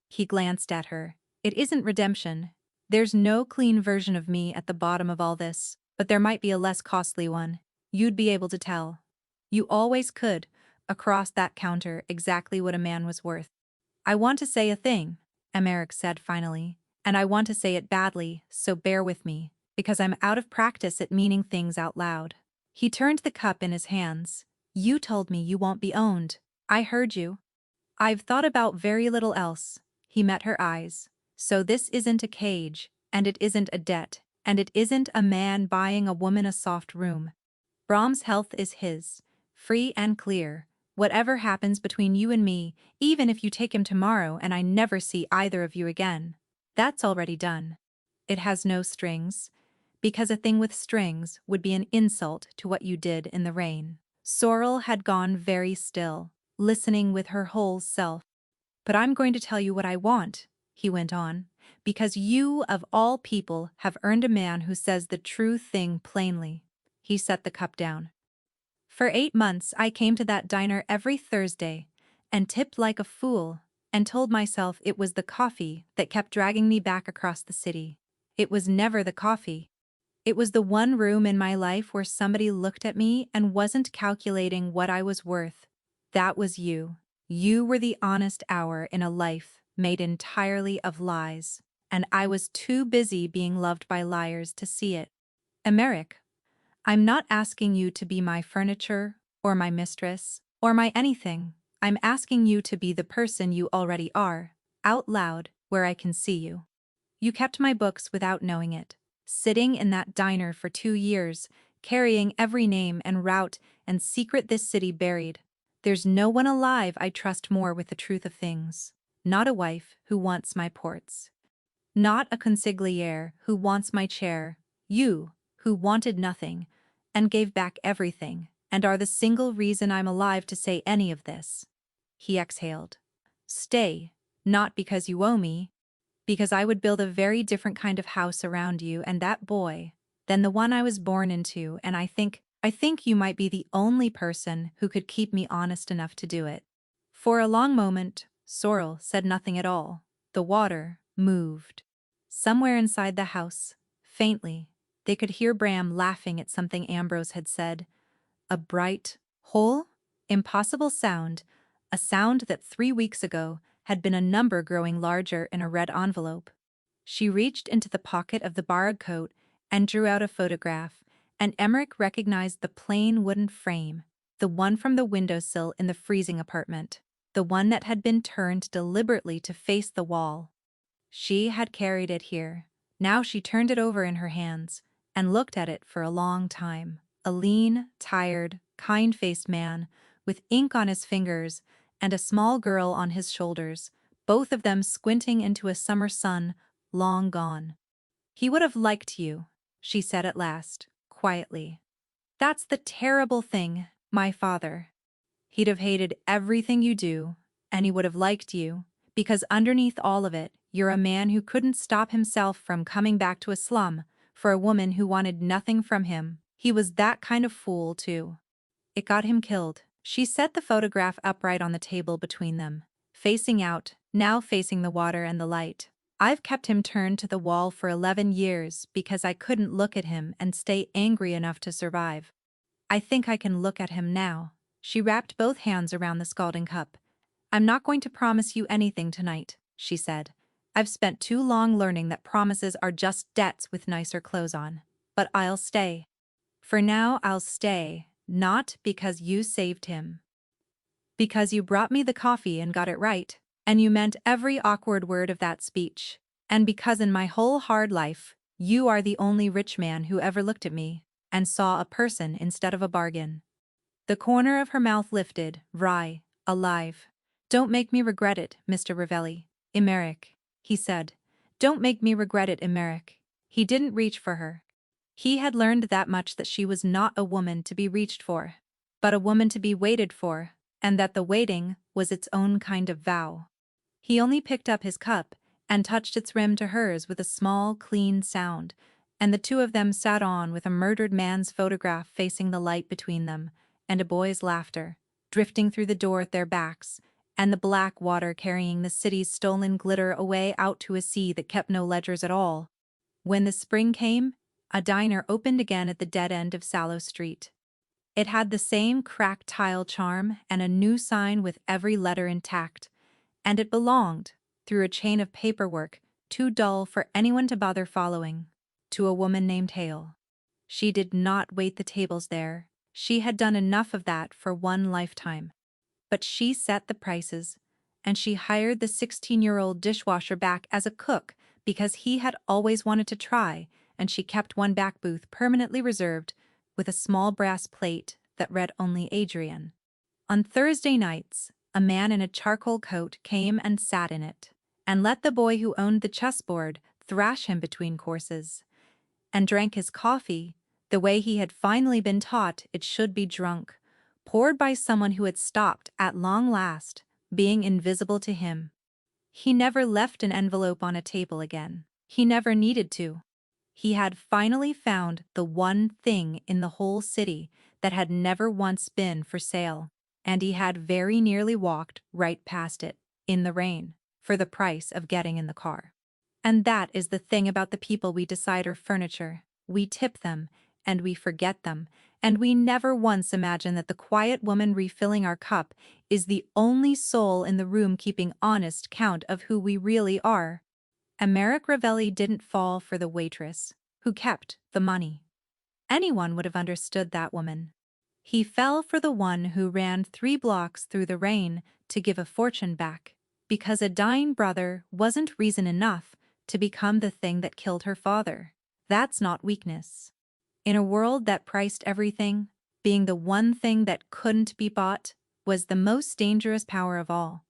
He glanced at her. It isn't redemption. There's no clean version of me at the bottom of all this, but there might be a less costly one. You'd be able to tell. You always could, across that counter, exactly what a man was worth. I want to say a thing, Emeric said finally, and I want to say it badly, so bear with me, because I'm out of practice at meaning things out loud. He turned the cup in his hands. You told me you won't be owned. I heard you. I've thought about very little else. He met her eyes. So this isn't a cage, and it isn't a debt, and it isn't a man buying a woman a soft room. Brahm's health is his, free and clear. Whatever happens between you and me, even if you take him tomorrow and I never see either of you again, that's already done. It has no strings, because a thing with strings would be an insult to what you did in the rain. Sorrel had gone very still, listening with her whole self. But I'm going to tell you what I want, he went on, because you, of all people, have earned a man who says the true thing plainly. He set the cup down. For 8 months I came to that diner every Thursday, and tipped like a fool, and told myself it was the coffee that kept dragging me back across the city. It was never the coffee. It was the one room in my life where somebody looked at me and wasn't calculating what I was worth. That was you. You were the honest hour in a life made entirely of lies, and I was too busy being loved by liars to see it. Emeric, I'm not asking you to be my furniture, or my mistress, or my anything. I'm asking you to be the person you already are, out loud, where I can see you. You kept my books without knowing it, sitting in that diner for 2 years, carrying every name and route and secret this city buried. There's no one alive I trust more with the truth of things. Not a wife who wants my ports. Not a consigliere who wants my chair. You, who wanted nothing, and gave back everything, and are the single reason I'm alive to say any of this. He exhaled. Stay, not because you owe me, because I would build a very different kind of house around you and that boy than the one I was born into, and I think you might be the only person who could keep me honest enough to do it. For a long moment, Sorrel said nothing at all. The water moved. Somewhere inside the house, faintly, they could hear Bram laughing at something Ambrose had said. A bright, whole, impossible sound, a sound that 3 weeks ago had been a number growing larger in a red envelope. She reached into the pocket of the borrowed coat and drew out a photograph, and Emeric recognized the plain wooden frame, the one from the windowsill in the freezing apartment, the one that had been turned deliberately to face the wall. She had carried it here. Now she turned it over in her hands and looked at it for a long time. A lean, tired, kind-faced man with ink on his fingers and a small girl on his shoulders, both of them squinting into a summer sun long gone. He would have liked you, she said at last, quietly. That's the terrible thing, my father. He'd have hated everything you do, and he would have liked you, because underneath all of it, you're a man who couldn't stop himself from coming back to a slum for a woman who wanted nothing from him. He was that kind of fool, too. It got him killed. She set the photograph upright on the table between them, facing out, now facing the water and the light. I've kept him turned to the wall for 11 years because I couldn't look at him and stay angry enough to survive. I think I can look at him now. She wrapped both hands around the scalding cup. I'm not going to promise you anything tonight, she said. I've spent too long learning that promises are just debts with nicer clothes on. But I'll stay. For now, I'll stay, not because you saved him. Because you brought me the coffee and got it right, and you meant every awkward word of that speech, and because in my whole hard life, you are the only rich man who ever looked at me and saw a person instead of a bargain. The corner of her mouth lifted, wry, alive. Don't make me regret it, Mr. Ravelli. Emeric, he said. Don't make me regret it, Emeric. He didn't reach for her. He had learned that much, that she was not a woman to be reached for, but a woman to be waited for, and that the waiting was its own kind of vow. He only picked up his cup and touched its rim to hers with a small, clean sound, and the two of them sat on with a murdered man's photograph facing the light between them, and a boy's laughter, drifting through the door at their backs, and the black water carrying the city's stolen glitter away out to a sea that kept no ledgers at all. When the spring came, a diner opened again at the dead end of Sallow Street. It had the same cracked tile charm and a new sign with every letter intact, and it belonged, through a chain of paperwork too dull for anyone to bother following, to a woman named Hale. She did not wait the tables there. She had done enough of that for one lifetime. But she set the prices, and she hired the 16-year-old dishwasher back as a cook because he had always wanted to try, and she kept one back booth permanently reserved with a small brass plate that read only Adrian. On Thursday nights, a man in a charcoal coat came and sat in it, and let the boy who owned the chessboard thrash him between courses, and drank his coffee the way he had finally been taught it should be drunk, poured by someone who had stopped at long last, being invisible to him. He never left an envelope on a table again. He never needed to. He had finally found the one thing in the whole city that had never once been for sale, and he had very nearly walked right past it, in the rain, for the price of getting in the car. And that is the thing about the people we decide are furniture. We tip them, and we forget them, and we never once imagine that the quiet woman refilling our cup is the only soul in the room keeping honest count of who we really are. Americ Ravelli didn't fall for the waitress, who kept the money. Anyone would have understood that woman. He fell for the one who ran 3 blocks through the rain to give a fortune back, because a dying brother wasn't reason enough to become the thing that killed her father. That's not weakness. In a world that priced everything, being the one thing that couldn't be bought was the most dangerous power of all.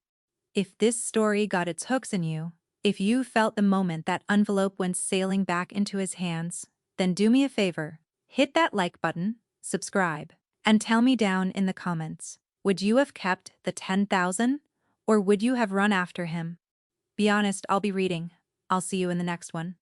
If this story got its hooks in you, if you felt the moment that envelope went sailing back into his hands, then do me a favor, hit that like button, subscribe, and tell me down in the comments, would you have kept the 10,000 or would you have run after him? Be honest, I'll be reading. I'll see you in the next one.